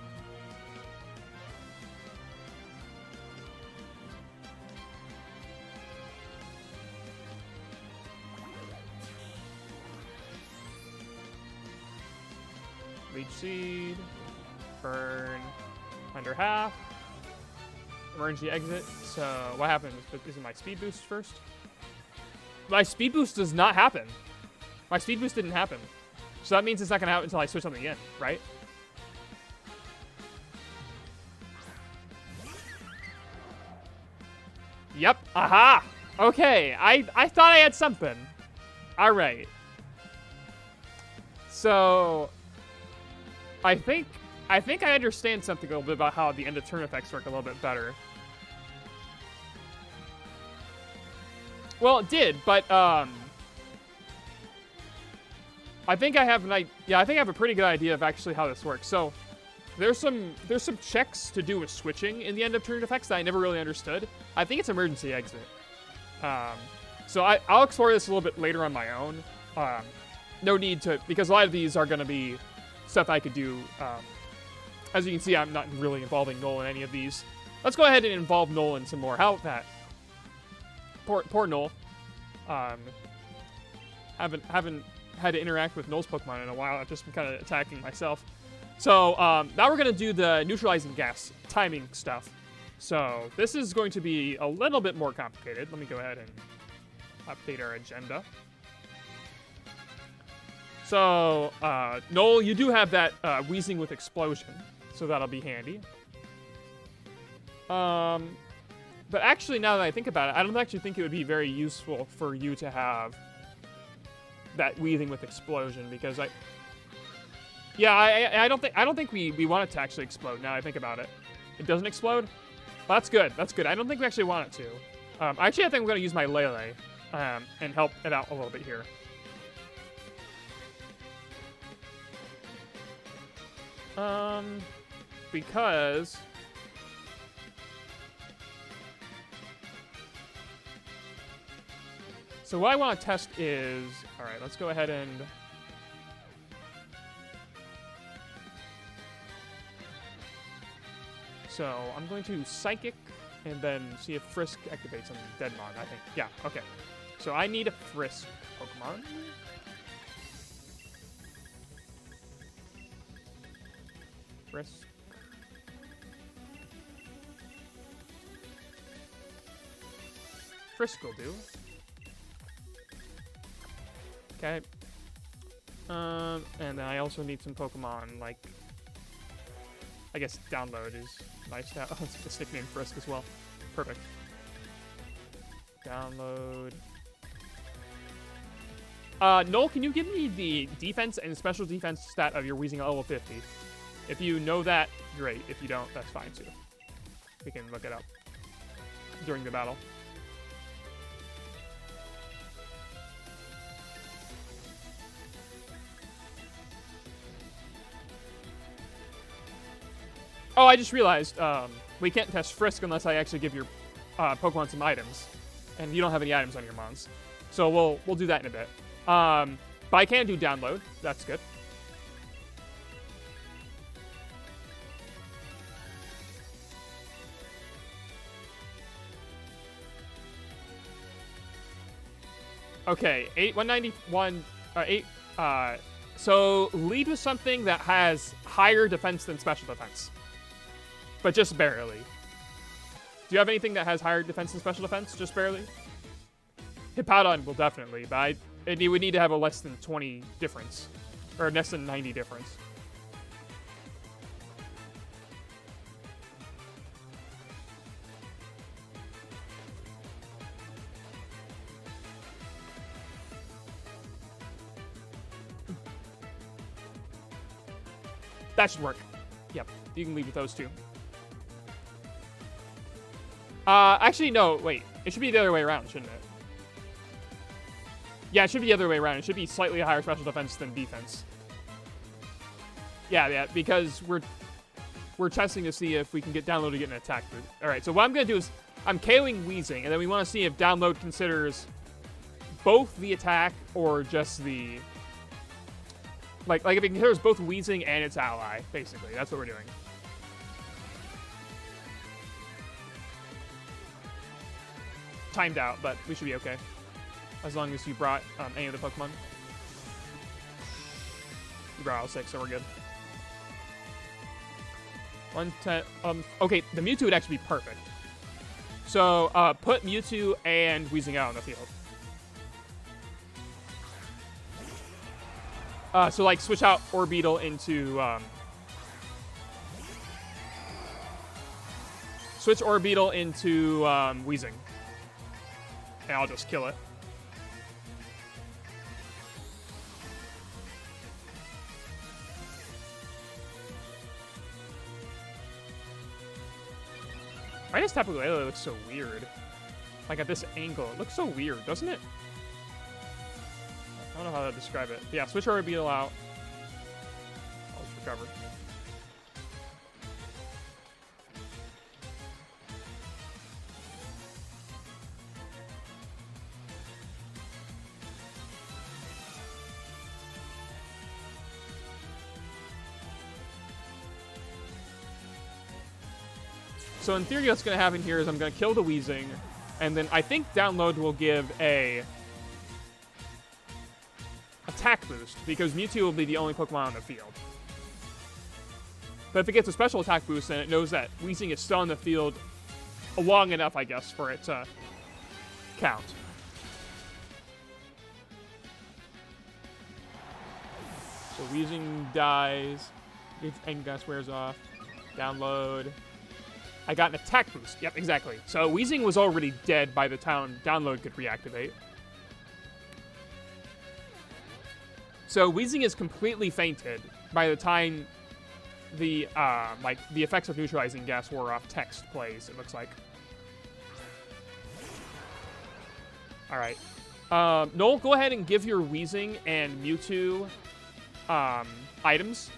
Leech Seed, burn, under half, emergency exit. So what happens? Is it my speed boost first? My speed boost does not happen. My speed boost didn't happen. So that means it's not going to happen until I switch something in, right? Yep. Aha! Okay, I thought I had something. All right. So... I think I understand something a little bit about how the end of turn effects work a little bit better. Well, it did, but I think I have yeah, I think I have a pretty good idea of actually how this works. So there's some checks to do with switching in the end of turn effects that I never really understood. I think it's emergency exit. So I'll explore this a little bit later on my own. No need to, because a lot of these are going to be stuff I could do. As you can see, I'm not really involving Noel in any of these. Let's go ahead and involve Noel in some more. How about that? Poor Noel. Haven't had to interact with Noel's Pokemon in a while. I've just been kind of attacking myself. So now we're going to do the neutralizing gas timing stuff. So this is going to be a little bit more complicated. Let me go ahead and update our agenda. So, Noel, you do have that wheezing with explosion, so that'll be handy. But actually, now that I think about it, I don't actually think it would be very useful for you to have that wheezing with explosion, because I don't think we want it to actually explode. Now I think about it, it doesn't explode. Well, that's good. That's good. I don't think we actually want it to. Actually, I think I'm going to use my Lele and help it out a little bit here. Because so what I want to test is, all right, let's go ahead and so I'm going to Psychic and then see if Frisk activates on Deadmon, I think. Yeah, okay. So I need a Frisk Pokemon. Frisk. Frisk will do. Okay. And then I also need some Pokemon, like, I guess Download is nice to have. Oh, it's a stick name Frisk as well. Perfect. Download. Noel, can you give me the defense and special defense stat of your Weezing at level 50? If you know that, great. If you don't, that's fine too. We can look it up during the battle. Oh, I just realized we can't test Frisk unless I actually give your Pokemon some items, and you don't have any items on your Mons. So we'll do that in a bit. But I can do Download. That's good. Okay, 191, 8. So lead with something that has higher defense than special defense, but just barely. Do you have anything that has higher defense than special defense? Just barely? Hippowdon will definitely, but we would need to have a less than 20 difference, or less than 90 difference. That should work. Yep, you can leave with those two. Actually, no, wait. It should be the other way around, shouldn't it? Yeah, it should be the other way around. It should be slightly higher special defense than defense. Yeah, because we're testing to see if we can get Download to get an attack boost. All right, so what I'm going to do is I'm KOing Weezing, and then we want to see if Download considers both the attack or just the... Like if it considers both Weezing and its ally, basically. That's what we're doing. Timed out, but we should be okay. As long as you brought any of the Pokemon. You brought all 6, so we're good. 110. Okay, the Mewtwo would actually be perfect. So, put Mewtwo and Weezing out on the field. So, like, switch out Orbeetle into, switch Orbeetle into, Weezing. And I'll just kill it. Minus Tapu Lele looks so weird. Like, at this angle. It looks so weird, doesn't it? don't know how to describe it. But yeah, switch orbital out. I'll just recover. So in theory, what's going to happen here is I'm going to kill the Weezing, and then I think download will give a attack boost, because Mewtwo will be the only Pokemon on the field. But if it gets a special attack boost, then it knows that Weezing is still on the field long enough, I guess, for it to count. So Weezing dies, its Engus wears off, download. I got an attack boost. Yep, exactly. So Weezing was already dead by the time download could reactivate. So Weezing is completely fainted by the time the the effects of neutralizing gas wore off text plays, it looks like. All right. Noel, go ahead and give your Weezing and Mewtwo items.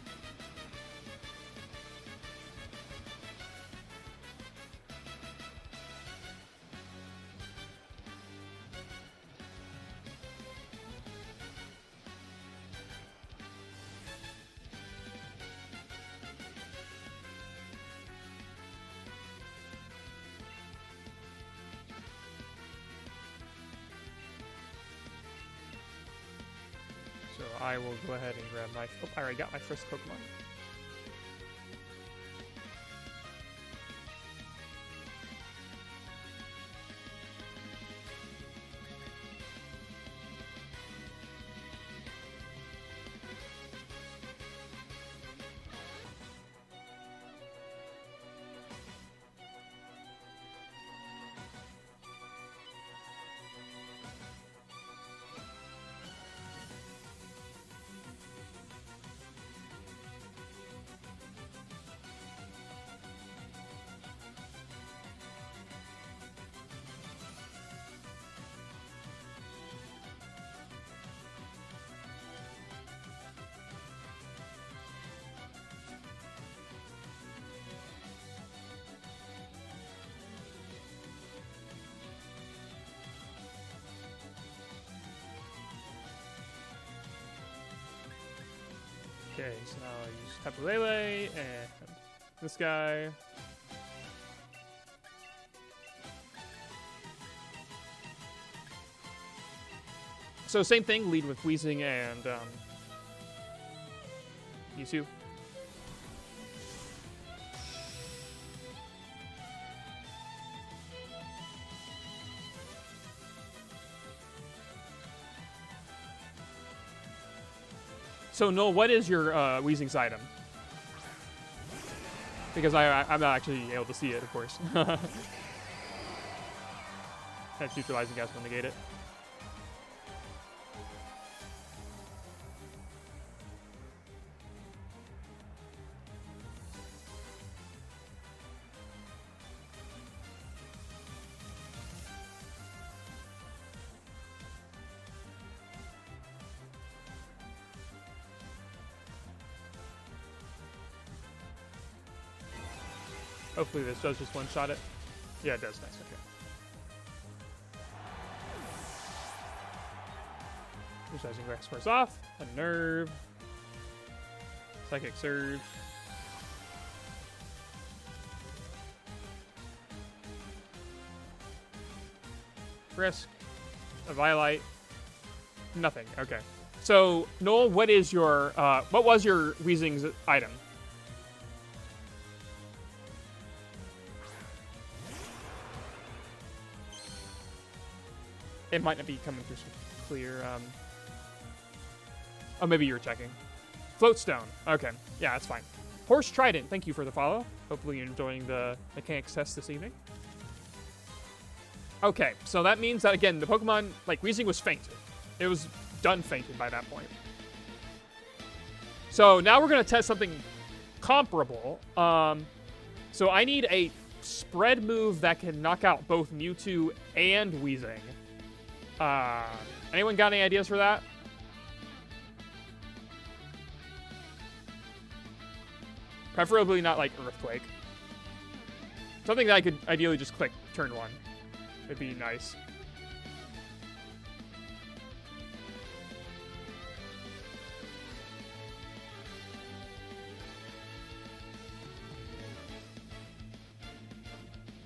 I will go ahead and grab my... Oh, I already got my first Pokemon. Okay, so now I use Tapu Lele and this guy. So same thing, lead with Weezing and Mewtwo. So, Noel, what is your Weezing's item? Because I'm not actually able to see it, of course. That's neutralizing gas will negate it. Hopefully this does just one-shot it. Yeah, it does. Nice. Okay. Neutralizing Rex wears off. A Nerve. Psychic Surge. Frisk. A Violite. Nothing. Okay. So, Noel, what is your, what was your Weezing's item? It might not be coming through some clear, oh, maybe you were checking. Floatstone. Okay. Yeah, that's fine. Horse Trident, thank you for the follow. Hopefully you're enjoying the mechanics test this evening. Okay, so that means that, again, the Pokemon, like, Weezing was fainted. It was done fainted by that point. So now we're going to test something comparable. So I need a spread move that can knock out both Mewtwo and Weezing. Anyone got any ideas for that? Preferably not like Earthquake. Something that I could ideally just click turn 1. Would be nice.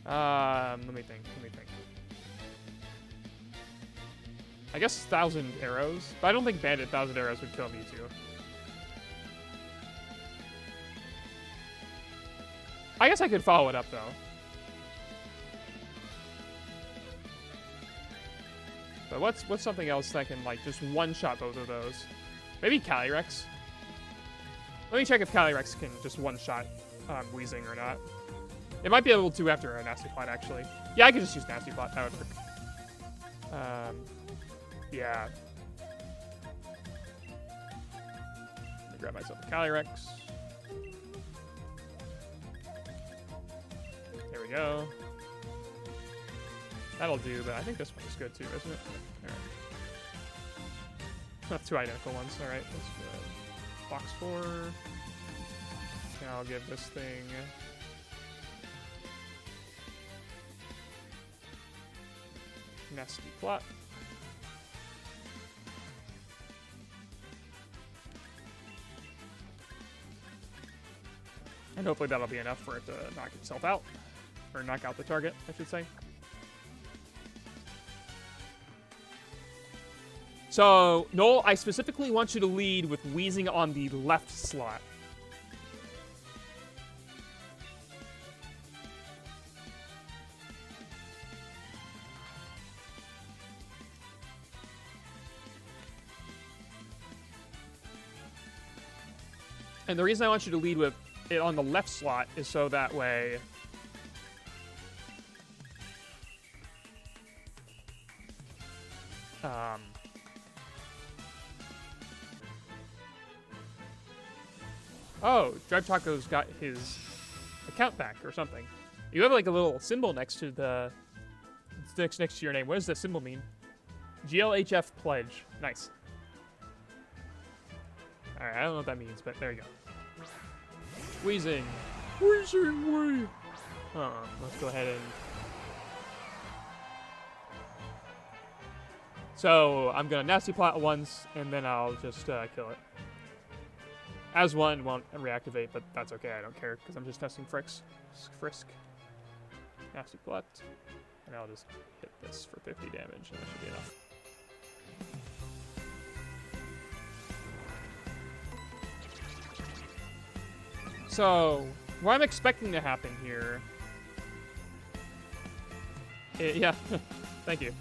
Let me think. I guess 1,000 arrows, but I don't think Bandit 1,000 arrows would kill me too. I guess I could follow it up though. But what's something else that can like just one-shot both of those? Maybe Calyrex. Let me check if Calyrex can just one-shot Wheezing or not. It might be able to after a Nasty Plot, actually. Yeah, I could just use Nasty Plot. That would work. Yeah. Let me grab myself a Calyrex. There we go. That'll do, but I think this one is good too, isn't it? Alright. That's 2 identical ones. Alright, let's go. Box 4. Now I'll give this thing... Nasty Plot. And hopefully that'll be enough for it to knock itself out. Or knock out the target, I should say. So, Noel, I specifically want you to lead with Wheezing on the left slot. And the reason I want you to lead with it on the left slot is so that way... Oh, Drive Taco's got his account back or something. You have like a little symbol next to the... next to your name. What does that symbol mean? GLHF Pledge. Nice. Alright, I don't know what that means, but there you go. Wheezing. Wheezing way. Let's go ahead and... So, I'm gonna Nasty Plot once, and then I'll just kill it. As one won't reactivate, but that's okay, I don't care, because I'm just testing Frisk. Nasty Plot. And I'll just hit this for 50 damage, and that should be enough. So, what I'm expecting to happen here... yeah, thank you.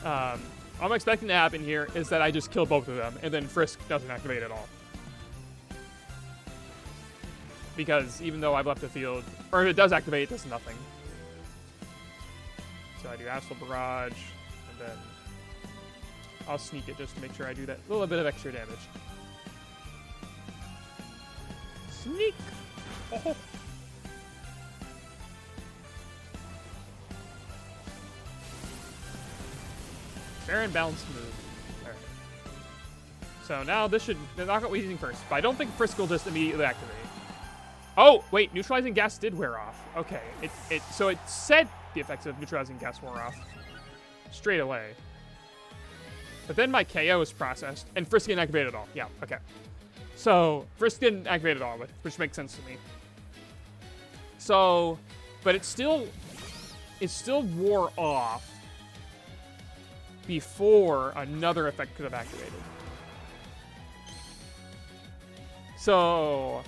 What I'm expecting to happen here is that I just kill both of them, and then Frisk doesn't activate at all. Because even though I've left the field, or if it does activate, it does nothing. So I do Astral Barrage, and then I'll sneak it just to make sure I do that little bit of extra damage. Sneak! Oh. Fair and balanced move. Alright. So now this should knock out Wheezing first, but I don't think Frisk will just immediately activate. Oh, wait, Neutralizing Gas did wear off. Okay, so it said the effects of Neutralizing Gas wore off straight away. But then my KO is processed, and Frisk didn't activate at all. Yeah, okay. So, Frisk didn't activate at all, which makes sense to me. So, but it still wore off before another effect could have activated. So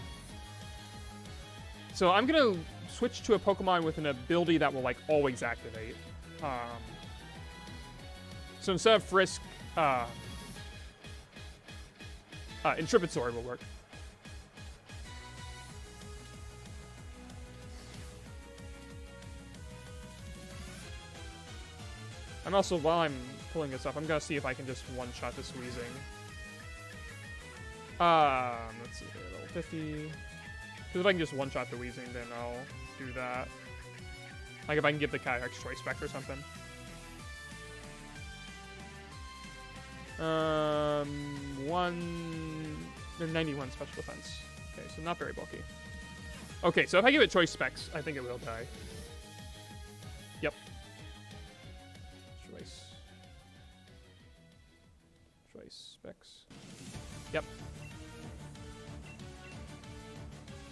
I'm gonna switch to a Pokemon with an ability that will like always activate. So instead of Frisk, Intrepid Sword will work. And also, while I'm pulling this up, I'm gonna see if I can just one-shot this Wheezing. Let's see, level 50. Because if I can just one-shot the Wheezing, then I'll do that. Like if I can give the Calyrex choice back or something. 91 special defense. Okay, so not very bulky. Okay, so if I give it choice specs, I think it will die. Yep. Choice specs. Yep.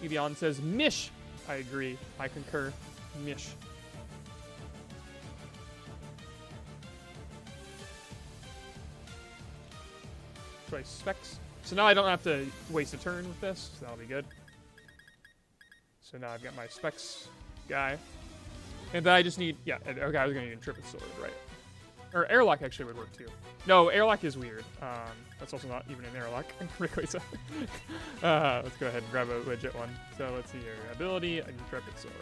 Evian says, Mish! I agree. I concur. Mish. Choice specs. So now I don't have to waste a turn with this. So that'll be good. So now I've got my specs guy. And then I just need... Yeah, okay, I was going to need Intrepid Sword, right? Or Airlock actually would work too. No, Airlock is weird. That's also not even an Airlock. Let's go ahead and grab a legit one. So let's see here. Ability, Intrepid Sword.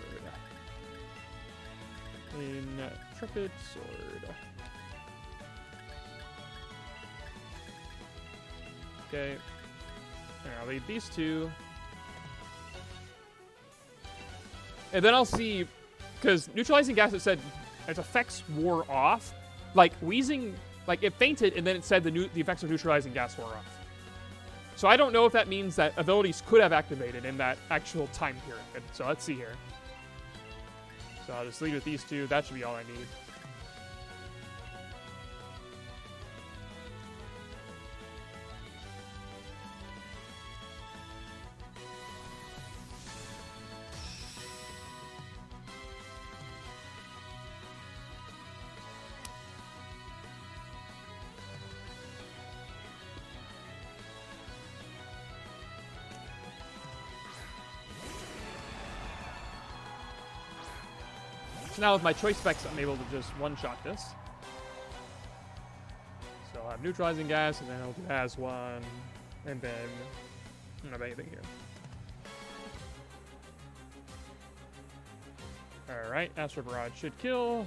Intrepid Sword. Okay. And I'll leave these two. And then I'll see, because Neutralizing Gas, it said its effects wore off. Like, Wheezing, like, it fainted, and then it said the effects of Neutralizing Gas wore off. So I don't know if that means that abilities could have activated in that actual time period. So let's see here. So I'll just lead with these two. That should be all I need. So now with my choice specs, I'm able to just one-shot this. So I'll have Neutralizing Gas, and then I'll do as one, and then I don't have anything here. Alright, Astral Barrage should kill.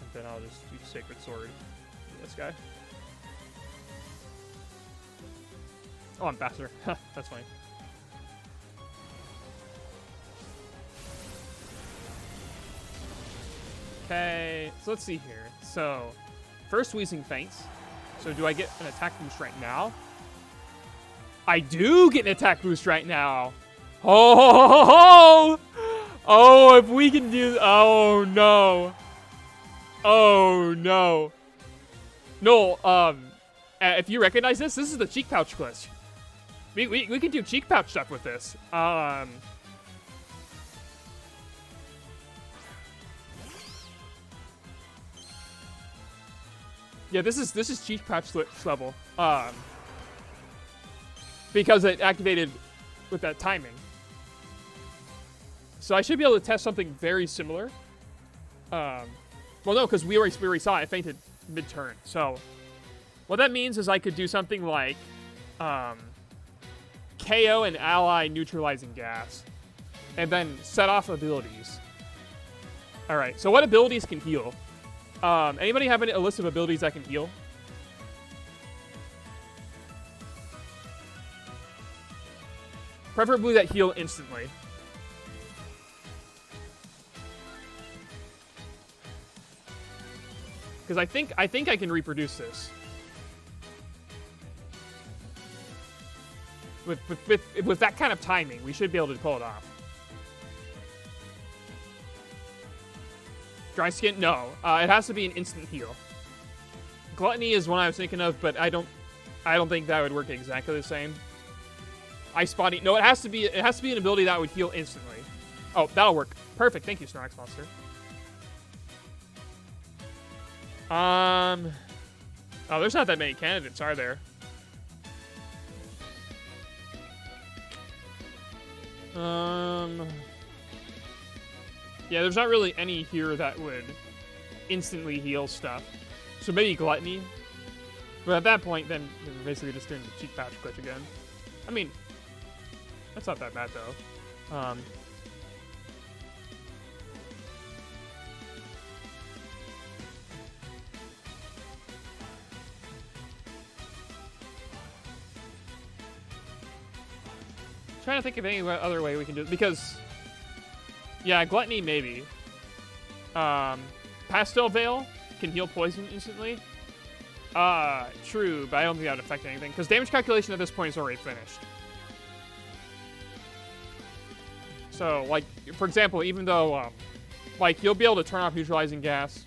And then I'll just use Sacred Sword for this guy. Oh, I'm faster. That's funny. Okay, so let's see here. So, first Wheezing faints. So do I get an attack boost right now? I do get an attack boost right now. Oh, oh, if we can do... Oh, no. Oh, no. No, if you recognize this is the Cheek Pouch glitch. We can do Cheek Pouch stuff with this. Yeah, this is Cheek Pouch level. Because it activated with that timing. So I should be able to test something very similar. Well, no, because we already saw it fainted mid-turn. So what that means is I could do something like KO and ally Neutralizing Gas. And then set off abilities. Alright, so what abilities can heal? Anybody have a list of abilities that can heal? Preferably that heal instantly. Because I think I can reproduce this. With that kind of timing, we should be able to pull it off. Dry skin? No. It has to be an instant heal. Gluttony is one I was thinking of, but I don't think that would work exactly the same. Ice Body. No, it has to be an ability that would heal instantly. Oh, that'll work. Perfect. Thank you, Snorlax Monster. Oh, there's not that many candidates, are there? Yeah, there's not really any here that would instantly heal stuff. So maybe Gluttony. But at that point, then we're basically just doing the Cheek Pouch glitch again. I mean, that's not that bad, though. Trying to think of any other way we can do it, because... Yeah, Gluttony, maybe. Pastel Veil can heal poison instantly. True, but I don't think that would affect anything, because damage calculation at this point is already finished. So, like, for example, even though, like, you'll be able to turn off neutralizing gas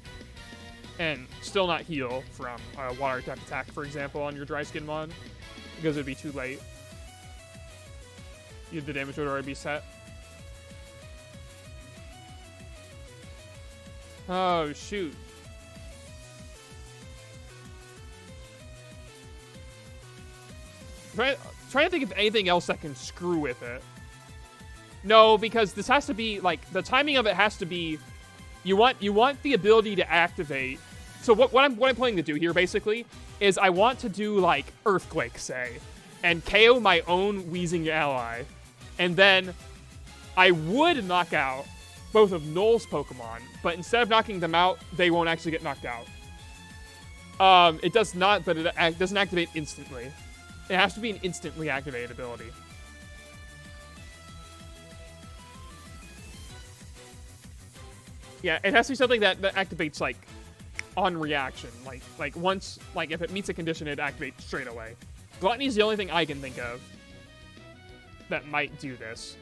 and still not heal from a water type attack, for example, on your dry skin mod, because it'd be too late. The damage would already be set. Oh, shoot. Trying to think of anything else that can screw with it. No, because this has to be, like, the timing of it has to be, you want the ability to activate. So what I'm planning to do here, basically, is I want to do, like, Earthquake, say, and KO my own wheezing ally. And then I would knock out both of Null's Pokemon, but instead of knocking them out, they won't actually get knocked out. It does not, but it doesn't activate instantly. It has to be an instantly activated ability. Yeah, it has to be something that activates, like, on reaction. Like once, like, if it meets a condition, it activates straight away. Gluttony is the only thing I can think of that might do this.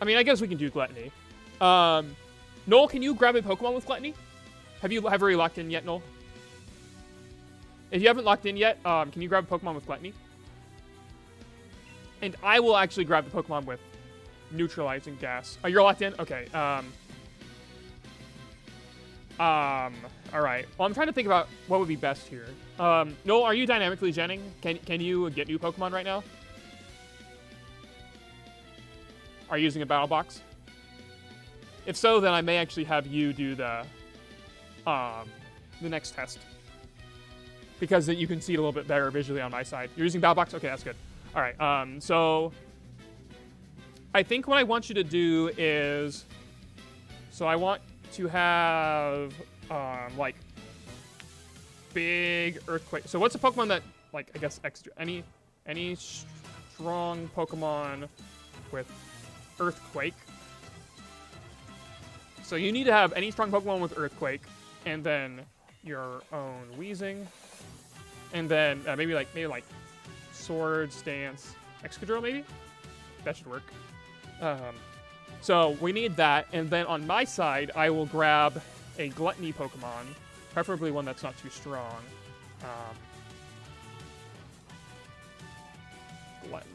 I mean, I guess we can do Gluttony. Noel, can you grab a Pokemon with Gluttony? Have you already locked in yet, Noel? If you haven't locked in yet, can you grab a Pokemon with Gluttony? And I will actually grab the Pokemon with Neutralizing Gas. Oh, you're locked in? Okay. Alright. Well, I'm trying to think about what would be best here. Noel, are you dynamically genning? Can you get new Pokemon right now? Are you using a battle box? If so, then I may actually have you do the next test. Because you can see it a little bit better visually on my side. You're using battle box? Okay, that's good. Alright, so I think what I want you to do is, so I want to have, like, big Earthquake. So what's a Pokemon that, like, I guess extra, any strong Pokemon with Earthquake. So you need to have any strong Pokemon with Earthquake, and then your own Weezing, and then maybe like Swords, Dance, Excadrill maybe? That should work. So we need that, and then on my side, I will grab a Gluttony Pokemon, preferably one that's not too strong. Gluttony.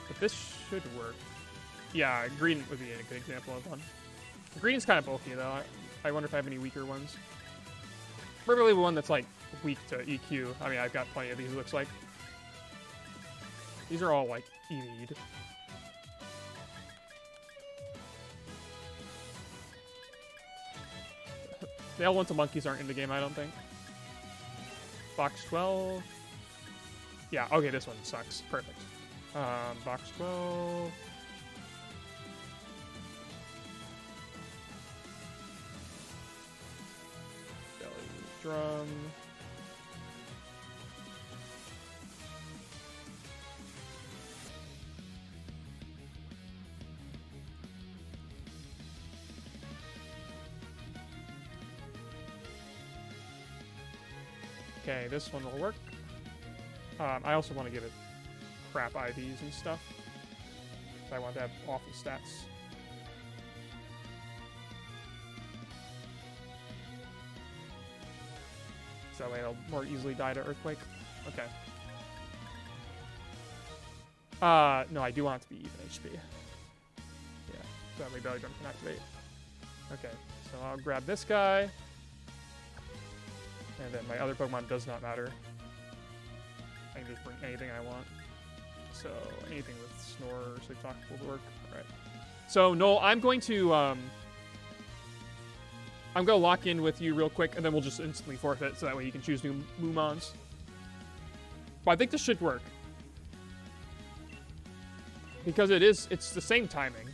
But this should work. Yeah, green would be a good example of one. Green's kind of bulky, though. I wonder if I have any weaker ones. Preferably one that's, like, weak to EQ. I mean, I've got plenty of these, it looks like. These are all, like, EV'd. The elemental monkeys aren't in the game, I don't think. Box 12. Yeah, okay, this one sucks. Perfect. Box 12. Belly Drum. Okay, this one will work. I also want to give it crap IVs and stuff. I want to have awful stats. So that way it'll more easily die to Earthquake. Okay. No, I do want it to be even HP. Yeah, so that way Belly Drum can activate. Okay, so I'll grab this guy. And then my other Pokemon does not matter. I can just bring anything I want. So anything with Snore or Sleep Talk will work. Alright. So Noel, I'm going to lock in with you real quick, and then we'll just instantly forfeit, so that way you can choose new Moomons. But I think this should work. Because it's the same timing.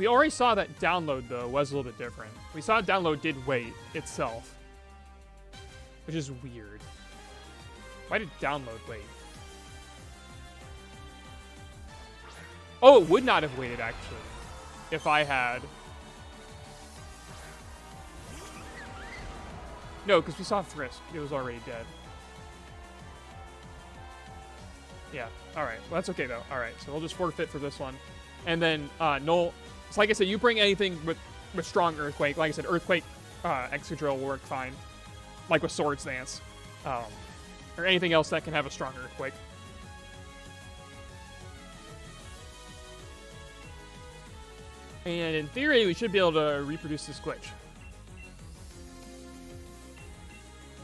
We already saw that download, though, was a little bit different. We saw download did wait itself, which is weird. Why did download wait? Oh, it would not have waited, actually, if I had... No, because we saw Frisk. It was already dead. Yeah, alright. Well, that's okay, though. Alright, so we'll just forfeit for this one. And then, Null... So, like I said, you bring anything with strong Earthquake. Like I said, Earthquake, Excadrill will work fine. Like with Swords Dance. Or anything else that can have a strong Earthquake. And in theory, we should be able to reproduce this glitch.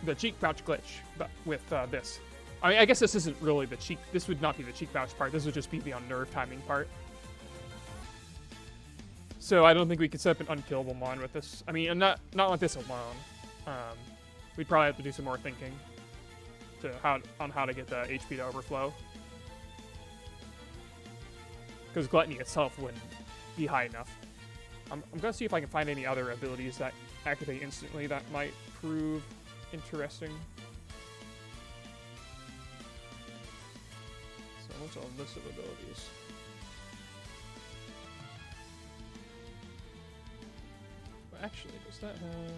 The cheek pouch glitch, but with this. I mean, I guess this isn't really the cheek. This would not be the cheek pouch part. This would just be the unnerve timing part. So I don't think we could set up an unkillable mon with this. I mean, not with this alone. We'd probably have to do some more thinking on how to get the HP to overflow. Because Gluttony itself wouldn't be high enough. I'm gonna see if I can find any other abilities that activate instantly that might prove interesting. So what's a list of abilities? Well, actually, does that have...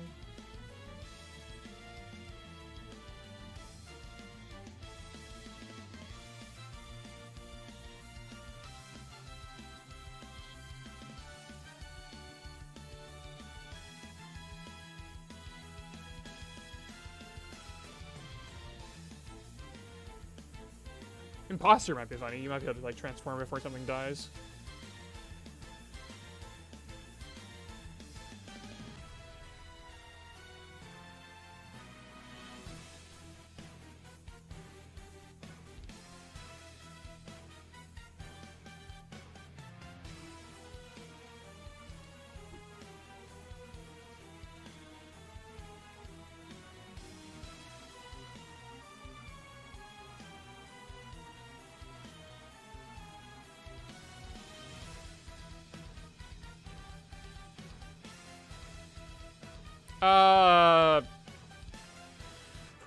Imposter might be funny. You might be able to like transform before something dies.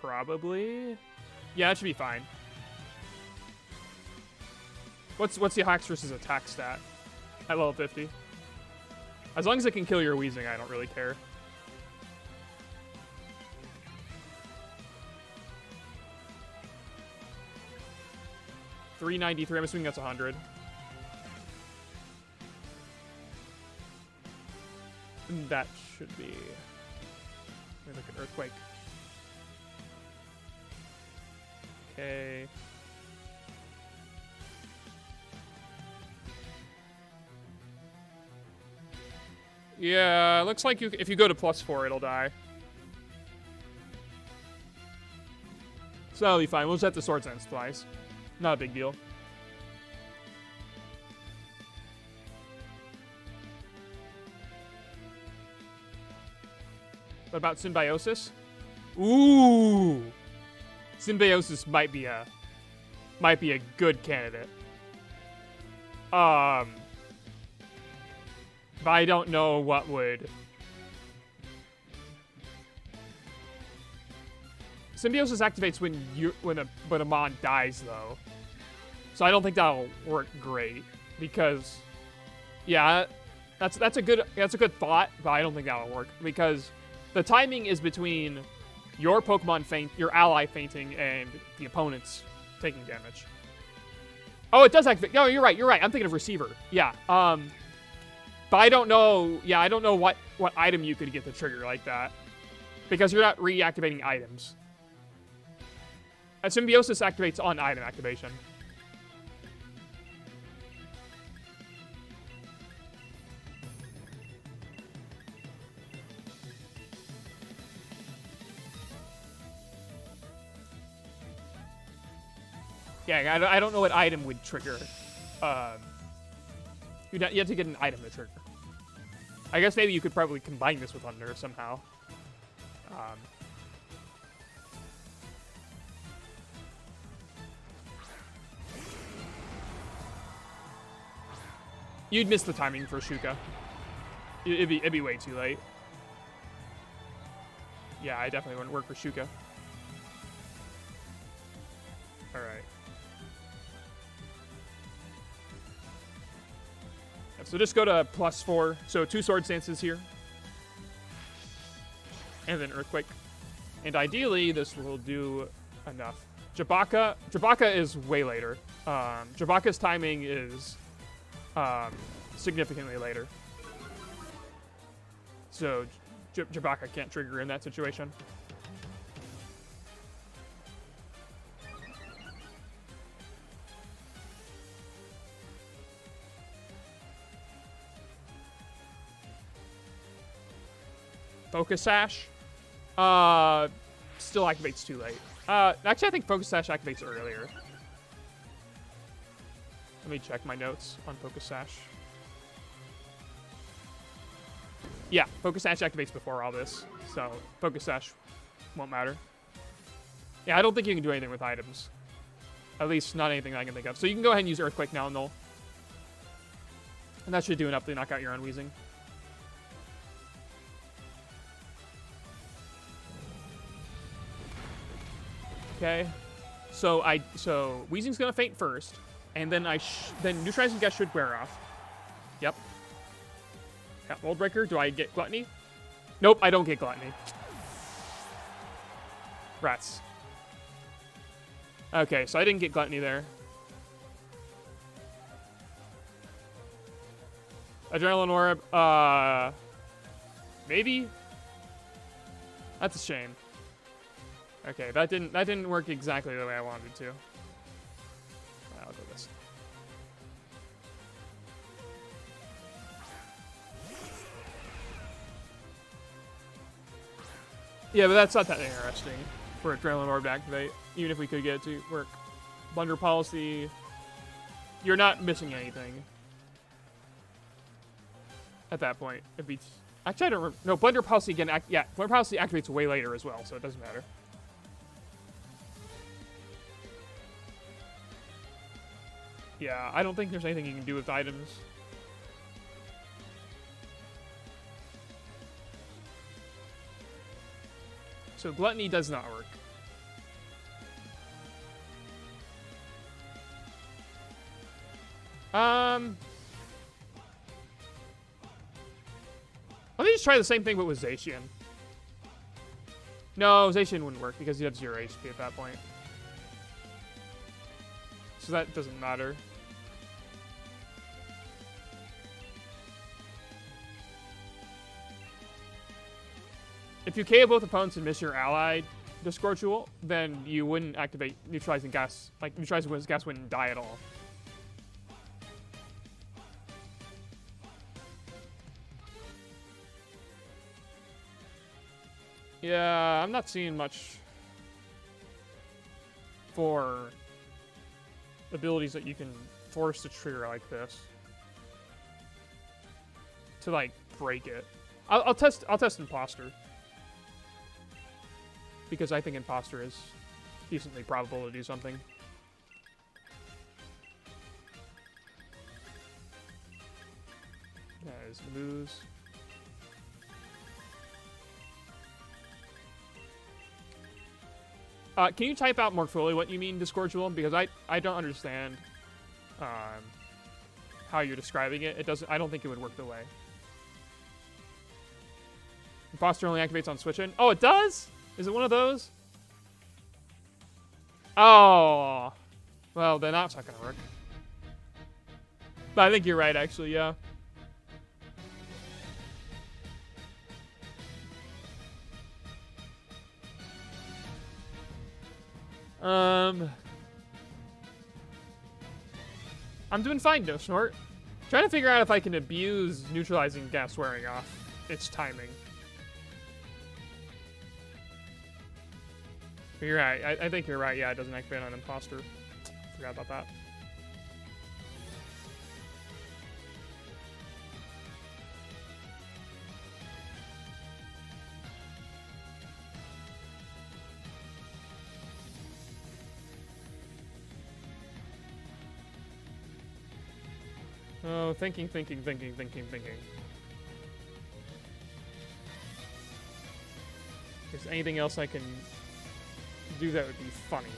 Probably. Yeah, that should be fine. What's the Haxorus's attack stat at level 50? As long as it can kill your Weezing, I don't really care. $393. I'm assuming that's 100. And that should be. Let me look at Earthquake. Okay. Yeah, looks like if you go to +4, it'll die. So that'll be fine. We'll set the Swords Dance twice. Not a big deal. What about Symbiosis? Ooh! Symbiosis might be a good candidate. But I don't know what would. Symbiosis activates when a mon dies though. So I don't think that'll work great because yeah, that's a good thought, but I don't think that'll work because the timing is between your Pokemon your ally fainting, and the opponent's taking damage. Oh, it does activate. No, you're right. I'm thinking of Receiver. Yeah. But I don't know. Yeah, I don't know what item you could get the trigger like that because you're not reactivating items. Symbiosis activates on item activation. Yeah, I don't know what item would trigger. You have to get an item to trigger. I guess maybe you could probably combine this with Unnerve somehow. You'd miss the timing for Shuka. It'd be way too late. Yeah, I definitely wouldn't work for Shuka. Alright. So just go to +4. So 2 sword stances here. And then Earthquake. And ideally, this will do enough. Jabaka is way later. Jabaka's timing is significantly later. So Jabaka can't trigger in that situation. Focus Sash still activates too late. Actually, I think Focus Sash activates earlier. Let me check my notes on Focus Sash. Yeah, Focus Sash activates before all this, so Focus Sash won't matter. Yeah, I don't think you can do anything with items. At least not anything I can think of. So you can go ahead and use Earthquake now, Null. And that should do enough to knock out your Unwheezing. Okay, so Wheezing's gonna faint first, and then then Neutralizing Guess should wear off. Yep. Yeah, Mold Breaker. Do I get Gluttony? Nope, I don't get Gluttony. Rats. Okay, so I didn't get Gluttony there. Adrenaline Orb. Maybe. That's a shame. Okay, that didn't work exactly the way I wanted to. I'll do this. Yeah, but that's not that interesting for Adrenaline Orb to activate, even if we could get it to work. Blunder Policy. You're not missing anything. At that point, it'd be. Actually, I don't remember. No, Blunder Policy again. Yeah, Blunder Policy activates way later as well, so it doesn't matter. Yeah, I don't think there's anything you can do with items. So Gluttony does not work. Let me just try the same thing but with Zacian. No, Zacian wouldn't work because you have 0 HP at that point. So that doesn't matter. If you KO both opponents and miss your allied Discord Jewel, then you wouldn't activate Neutralizing Gas. Like, Neutralizing Gas wouldn't die at all. Yeah, I'm not seeing much for abilities that you can force to trigger like this. To, like, break it. I'll test Imposter. Because I think Imposter is decently probable to do something. There's Moose. Can you type out more fully what you mean, Discord Jewel? Because I don't understand how you're describing it. It doesn't. I don't think it would work the way. Imposter only activates on switch-in. Oh, it does? Is it one of those? Oh. Well, then that's not going to work. But I think you're right, actually, yeah. I'm doing fine, No Snort. Trying to figure out if I can abuse Neutralizing Gas wearing off its timing. You're right. I think you're right. Yeah, it doesn't activate on Imposter. Forgot about that. Oh, thinking. If there's anything else I can do that would be funny.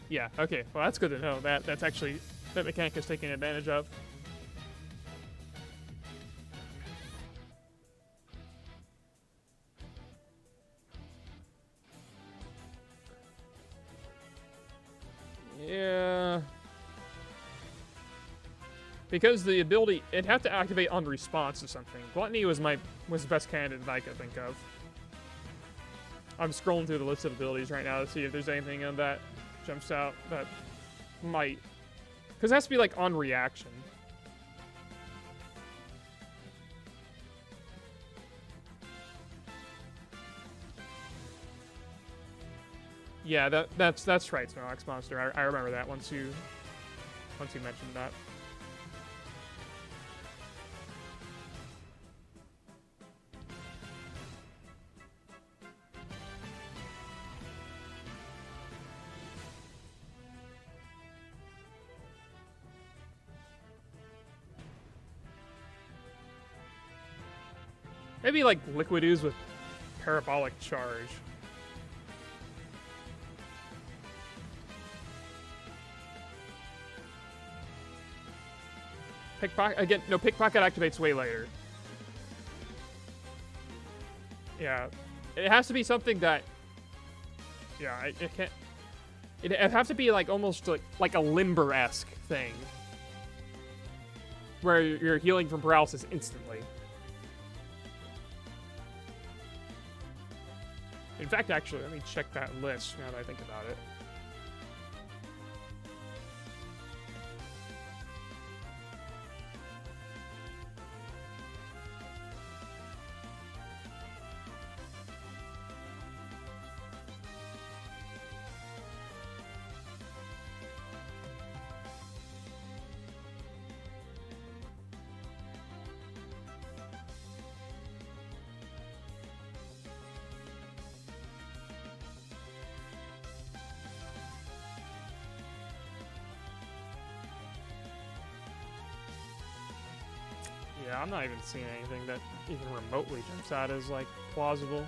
Yeah, okay. Well, that's good to know. That's actually, that mechanic is taken advantage of. Yeah. Because the ability, it'd have to activate on response to something. Gluttony was the best candidate that I could think of. I'm scrolling through the list of abilities right now to see if there's anything that jumps out that might. Because it has to be like on reaction. Yeah, that's right, Snorlax Monster. I remember that once you mentioned that. Maybe like Liquid Ooze with Parabolic Charge. Pickpocket again. No, Pickpocket activates way later. Yeah, it has to be something that. Yeah, it can't. It has to be like almost like a Limber-esque thing, where you're healing from paralysis instantly. In fact, actually, let me check that list now that I think about it. Yeah, I'm not even seeing anything that even remotely jumps out as, like, plausible.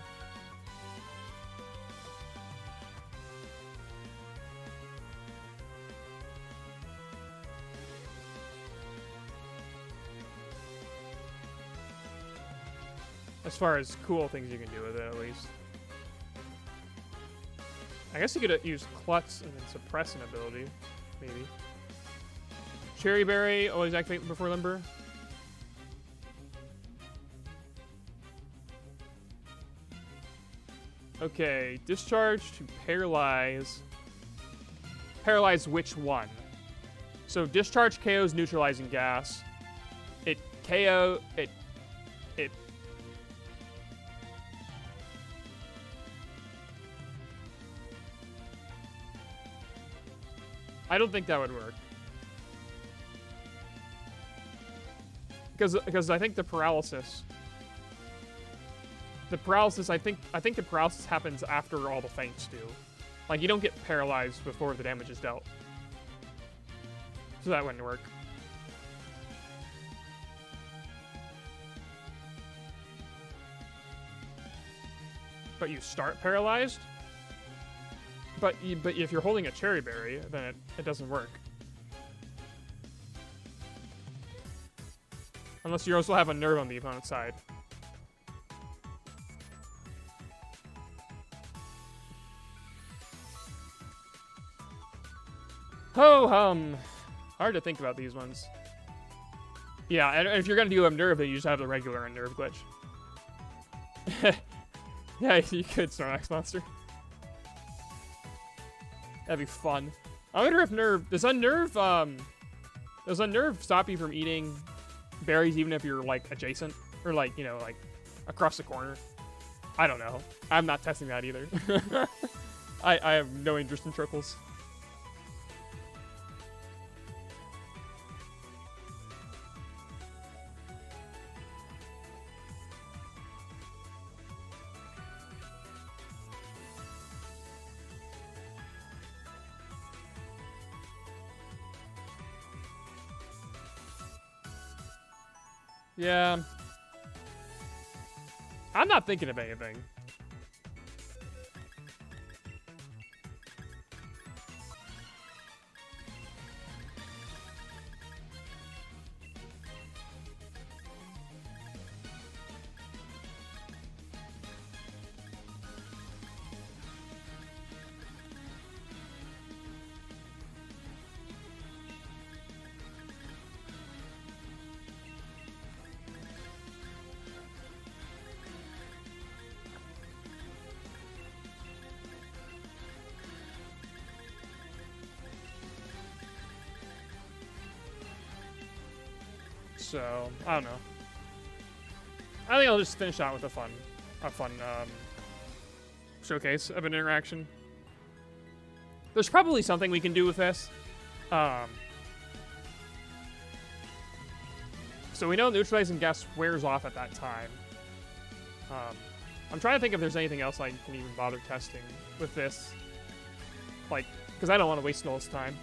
As far as cool things you can do with it, at least. I guess you could use Klutz and then suppress an ability, maybe. Cherry Berry, always activate before Limber. Okay, discharge to paralyze. Paralyze which one? So discharge KO's neutralizing gas. It KO it. I don't think that would work. Because I think the paralysis. The paralysis, I think the paralysis happens after all the feints do. Like, you don't get paralyzed before the damage is dealt. So that wouldn't work. But you start paralyzed? But if you're holding a Cherry Berry, then it doesn't work. Unless you also have a Nerve on the opponent's side. Ho-hum. Hard to think about these ones. Yeah, and if you're gonna do Unnerve, then you just have the regular Unnerve glitch. Yeah, you could, Snorlax Monster. That'd be fun. I wonder if Nerve... Does Unnerve stop you from eating berries even if you're, like, adjacent? Or, like, you know, like, across the corner? I don't know. I'm not testing that either. I have no interest in triples. Yeah. I'm not thinking of anything. So, I don't know. I think I'll just finish out with a fun showcase of an interaction. There's probably something we can do with this. So we know neutralizing gas wears off at that time. I'm trying to think if there's anything else I can even bother testing with this. Like, because I don't want to waste Null's time.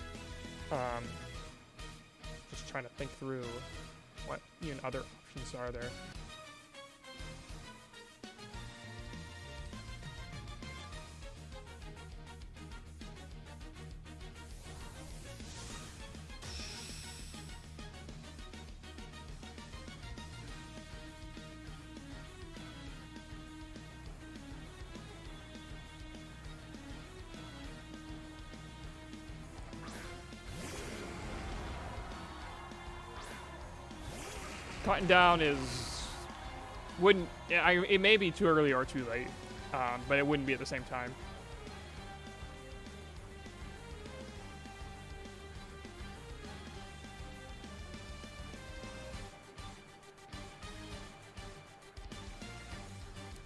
Just trying to think through what even other options are there. Cutting down wouldn't, it may be too early or too late, but it wouldn't be at the same time.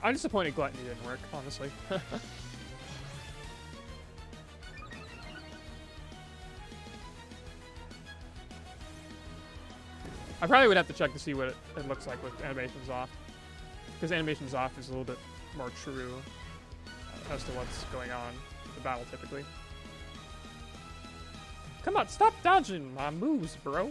I'm disappointed Gluttony didn't work, honestly. I probably would have to check to see what it looks like with animations off. Because animations off is a little bit more true as to what's going on with the battle typically. Come on, stop dodging my moves, bro.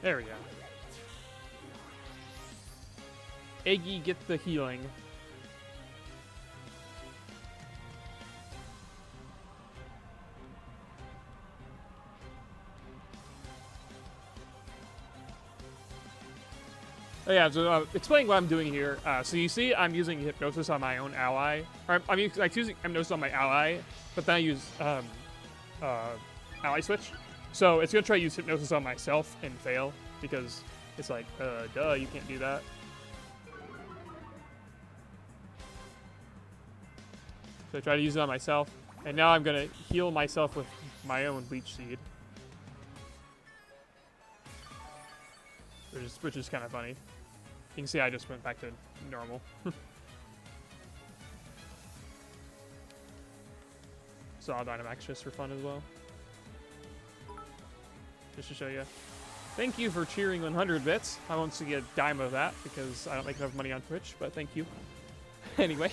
There we go. Eggy, get the healing. Oh yeah, so explaining what I'm doing here. So you see I'm using Hypnosis on my own ally. Or I'm using Hypnosis on my ally, but then I use ally switch. So it's going to try to use Hypnosis on myself and fail, because it's like, duh, you can't do that. So I try to use it on myself, and now I'm going to heal myself with my own Leech Seed. Which is kind of funny. You can see I just went back to normal. So I'll Dynamax just for fun as well. Just to show you. Thank you for cheering 100 bits. I won't see a dime of that because I don't make enough money on Twitch, but thank you. Anyway.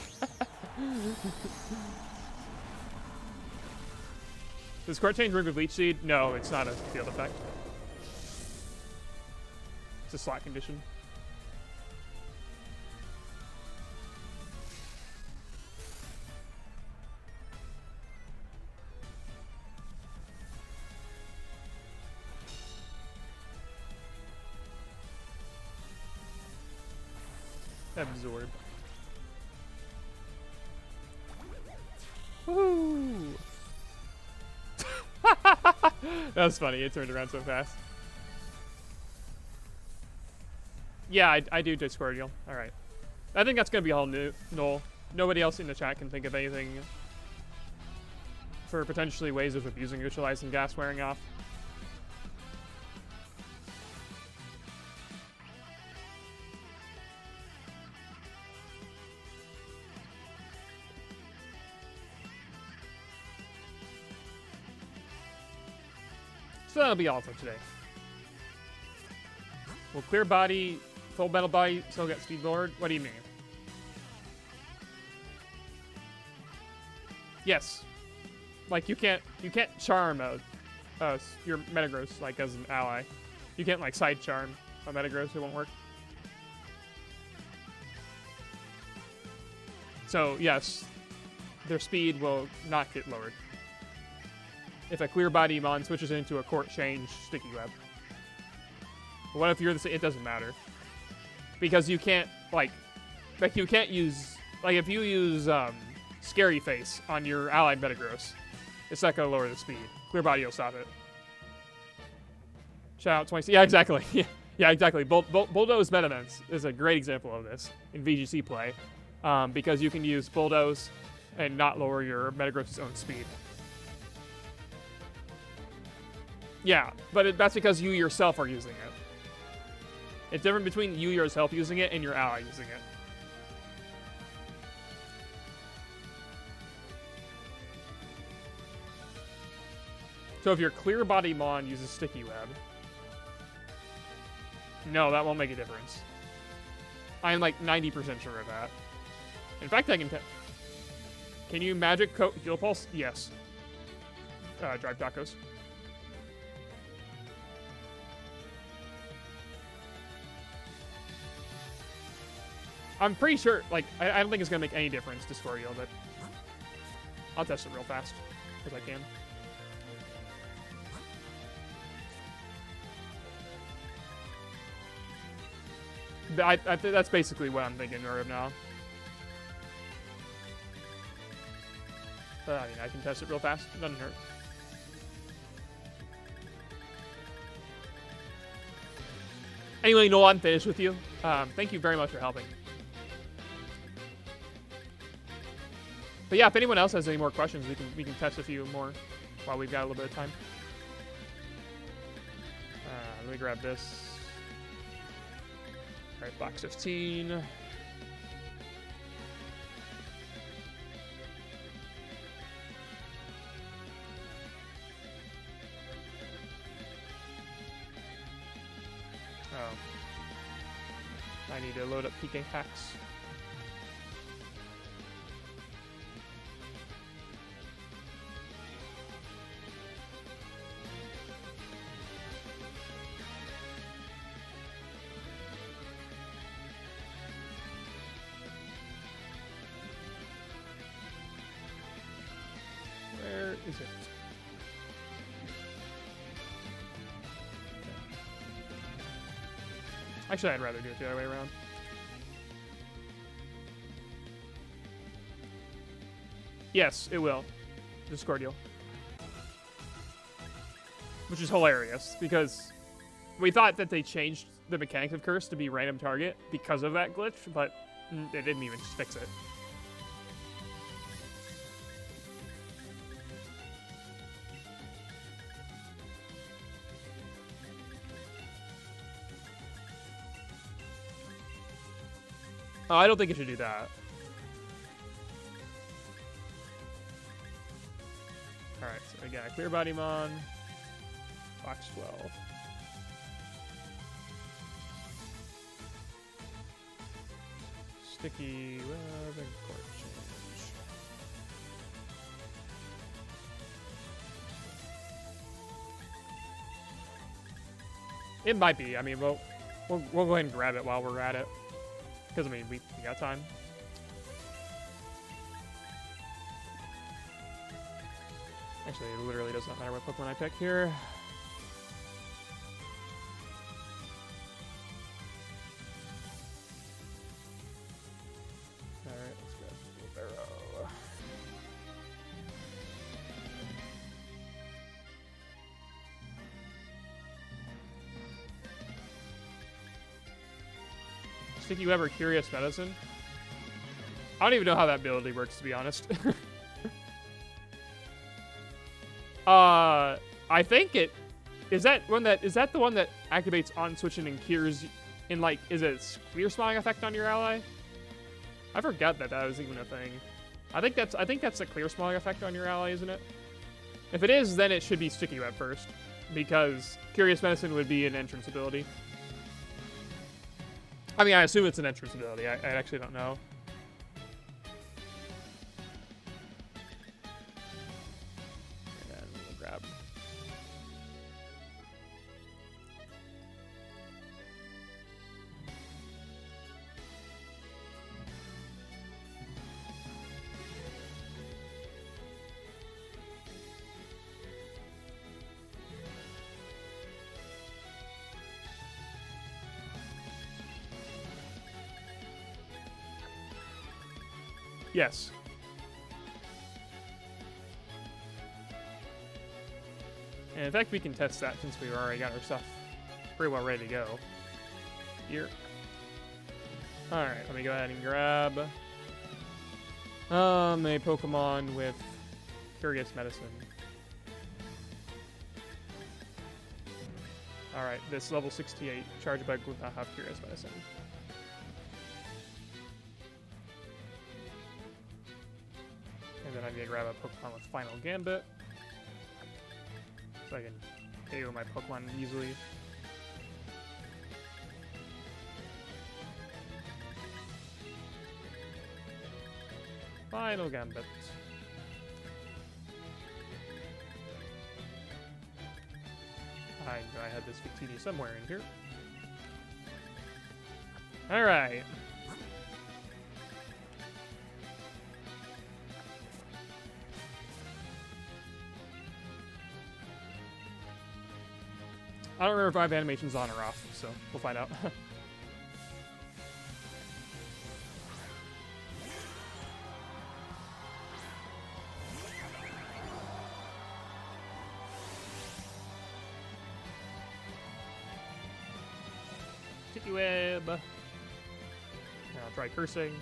Does Court Change work with Leech Seed? No, it's not a field effect. It's a slot condition. Absorb. Woo! That was funny. It turned around so fast. Yeah, I do Discordial. All right. I think that's gonna be all new. Null. Nobody else in the chat can think of anything for potentially ways of abusing neutralizing gas wearing off. So that'll be all for today. Will clear body, full metal body still get speed lowered? What do you mean? Yes. Like you can't charm your Metagross like as an ally. You can't like side charm a Metagross, it won't work. So yes, their speed will not get lowered if a clear body mon switches into a court change sticky web. But what if you're the same? It doesn't matter because you can't like you can't use like if you use Scary Face on your allied Metagross, it's not gonna lower the speed. Clear body will stop it. Shout out 20. Yeah, exactly. Yeah, exactly. Bulldoze Metavents is a great example of this in VGC play. Because you can use Bulldoze and not lower your Metagross's own speed. Yeah, but that's because you yourself are using it. It's different between you yourself using it and your ally using it. So if your Clear Body Mon uses Sticky Web, no, that won't make a difference. I am like 90% sure of that. In fact, I can can you magic coat Heal Pulse? Yes. Drive tacos. I'm pretty sure, like, I don't think it's going to make any difference to score yield, but I'll test it real fast, as I can. I think that's basically what I'm thinking right now. But, I mean, I can test it real fast. It doesn't hurt. Anyway, Noel, I'm finished with you. Thank you very much for helping. But yeah, if anyone else has any more questions, we can test a few more while we've got a little bit of time. Let me grab this. All right, box 15. I need to load up PK hacks. Where is it? Actually, I'd rather do it the other way around. Yes, it will. Discordial. Which is hilarious, because we thought that they changed the mechanics of Curse to be random target because of that glitch, but they didn't even fix it. Oh, I don't think it should do that. Alright, so again, Clear Body Mon. Box 12. Sticky Web and Court Change. It might be. I mean, we'll go ahead and grab it while we're at it. Because, I mean, we got time. Actually, it literally does not matter what Pokemon I pick here. Alright, let's grab Libero. Sticky Web or Curious Medicine? I don't even know how that ability works, to be honest. I think it is that the one that activates on switching and cures in like is it clear smiling effect on your ally? I forgot that was even a thing. I think that's a clear smiling effect on your ally, isn't it? If it is, then it should be Sticky Web first. because Curious Medicine would be an entrance ability. I mean, I assume it's an entrance ability. I actually don't know. And we'll grab. Yes. And in fact, we can test that since we've already got our stuff pretty well ready to go. Here. Alright, let me go ahead and grab a Pokemon with Curious Medicine. Alright, this level 68 Charge Bug would not have Curious Medicine. And then I'm going to grab a Pokemon with Final Gambit, so I can KO my Pokemon easily. Final Gambit. I know I had this Victini somewhere in here. Alright. I don't remember if I have animations on or off, so we'll find out. Sticky Web. And I'll try Cursing.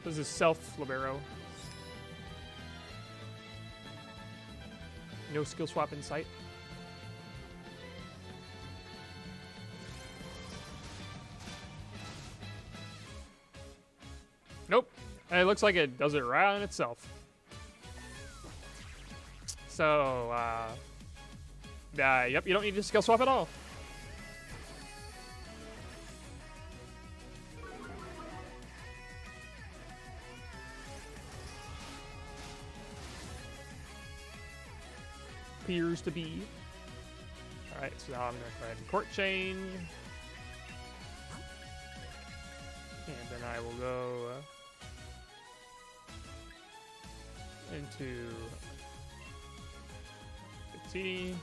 This is Self Libero. No skill swap in sight. Nope. And it looks like it does it right on itself. So, yep, you don't need to skill swap at all. Appears to be. Alright, so now I'm going to go ahead and Court Chain. And then I will go into Victini.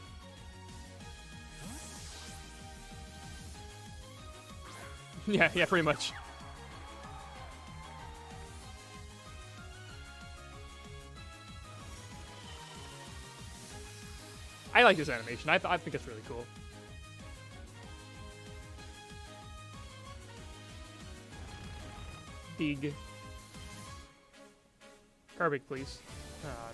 Yeah, pretty much. I like this animation. I think it's really cool. Dig. Garbage, please. Ah,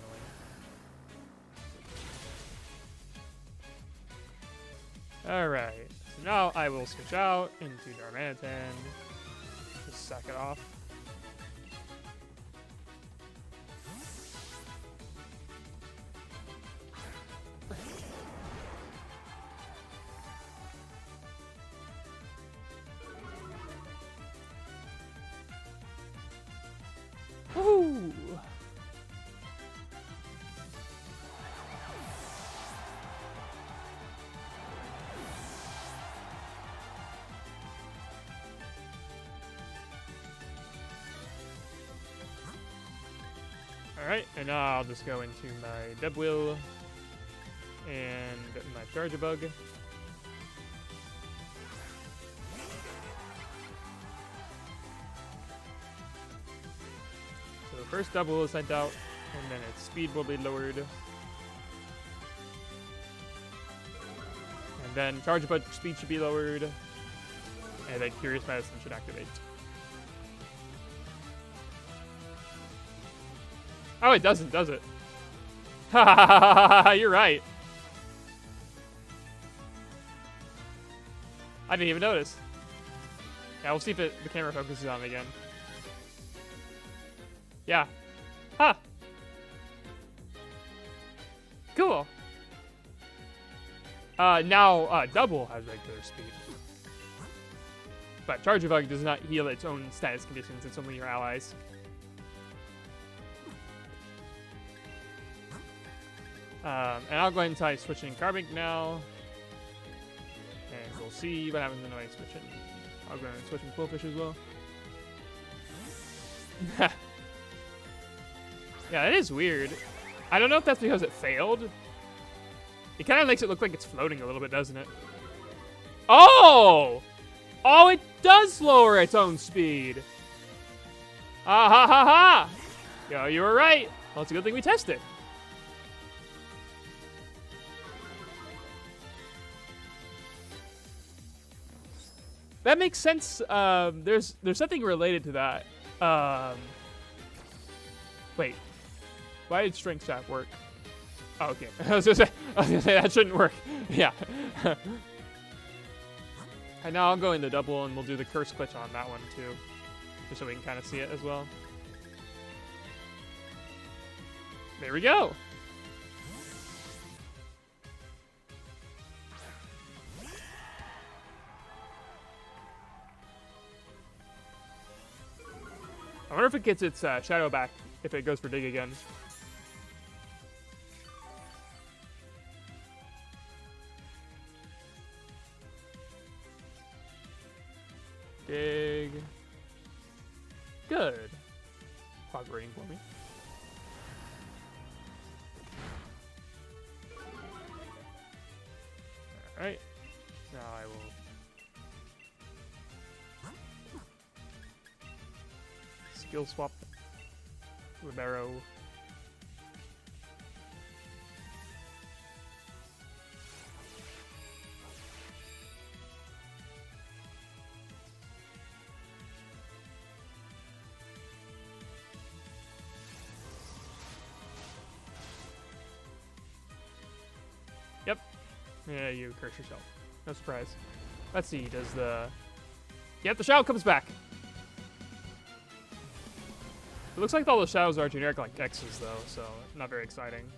annoying. Alright. So now I will switch out into Darmanitan. Just sack it off. Woo! Alright, and now I'll just go into my Debwheel and my Charge-a-Bug. So the first Debwheel is sent out, and then its speed will be lowered. And then Charge-a-Bug speed should be lowered, and then Curious Medicine should activate. Oh, it doesn't, does it? You're right. I didn't even notice. Yeah, we'll see if the camera focuses on it again. Yeah. Huh. Now, Double has regular speed. But Charge of Hug does not heal its own status conditions, it's only your allies. And I'll go ahead and try switching Carbink now. And we'll see what happens when I switch it. I'll go ahead and switch in Quillfish as well. Yeah, it is weird. I don't know if that's because it failed. It kind of makes it look like it's floating a little bit, doesn't it? Oh! Oh, it does lower its own speed. Ah ha ha ha! Yo, you were right. Well, it's a good thing we tested. That makes sense. There's something related to that. Wait. Why did Strength Staff work? Oh, okay. I was gonna say that shouldn't work. Yeah. And now I'll go into Double and we'll do the Curse Glitch on that one too. Just so we can kind of see it as well. There we go. I wonder if it gets its shadow back if it goes for Dig again. Dig. Good. Cooperating for me. Alright. Now I will... skill swap Libero. Yep. Yeah, you curse yourself. No surprise. Let's see, does the... Yep, the shadow comes back. It looks like all the shadows are generic like X's though, so not very exciting.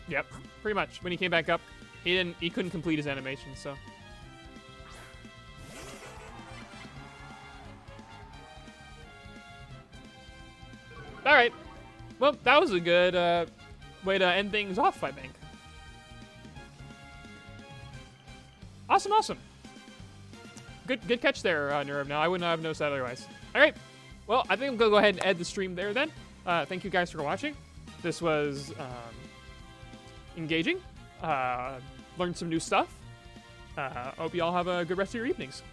Yep, pretty much. When he came back up, he couldn't complete his animation, so. Alright. Well, that was a good way to end things off, I think. Awesome, awesome. Good catch there, Nerve. Now, I wouldn't have noticed that otherwise. Alright. Well, I think I'm going to go ahead and end the stream there then. Thank you guys for watching. This was engaging. Learned some new stuff. Hope you all have a good rest of your evenings.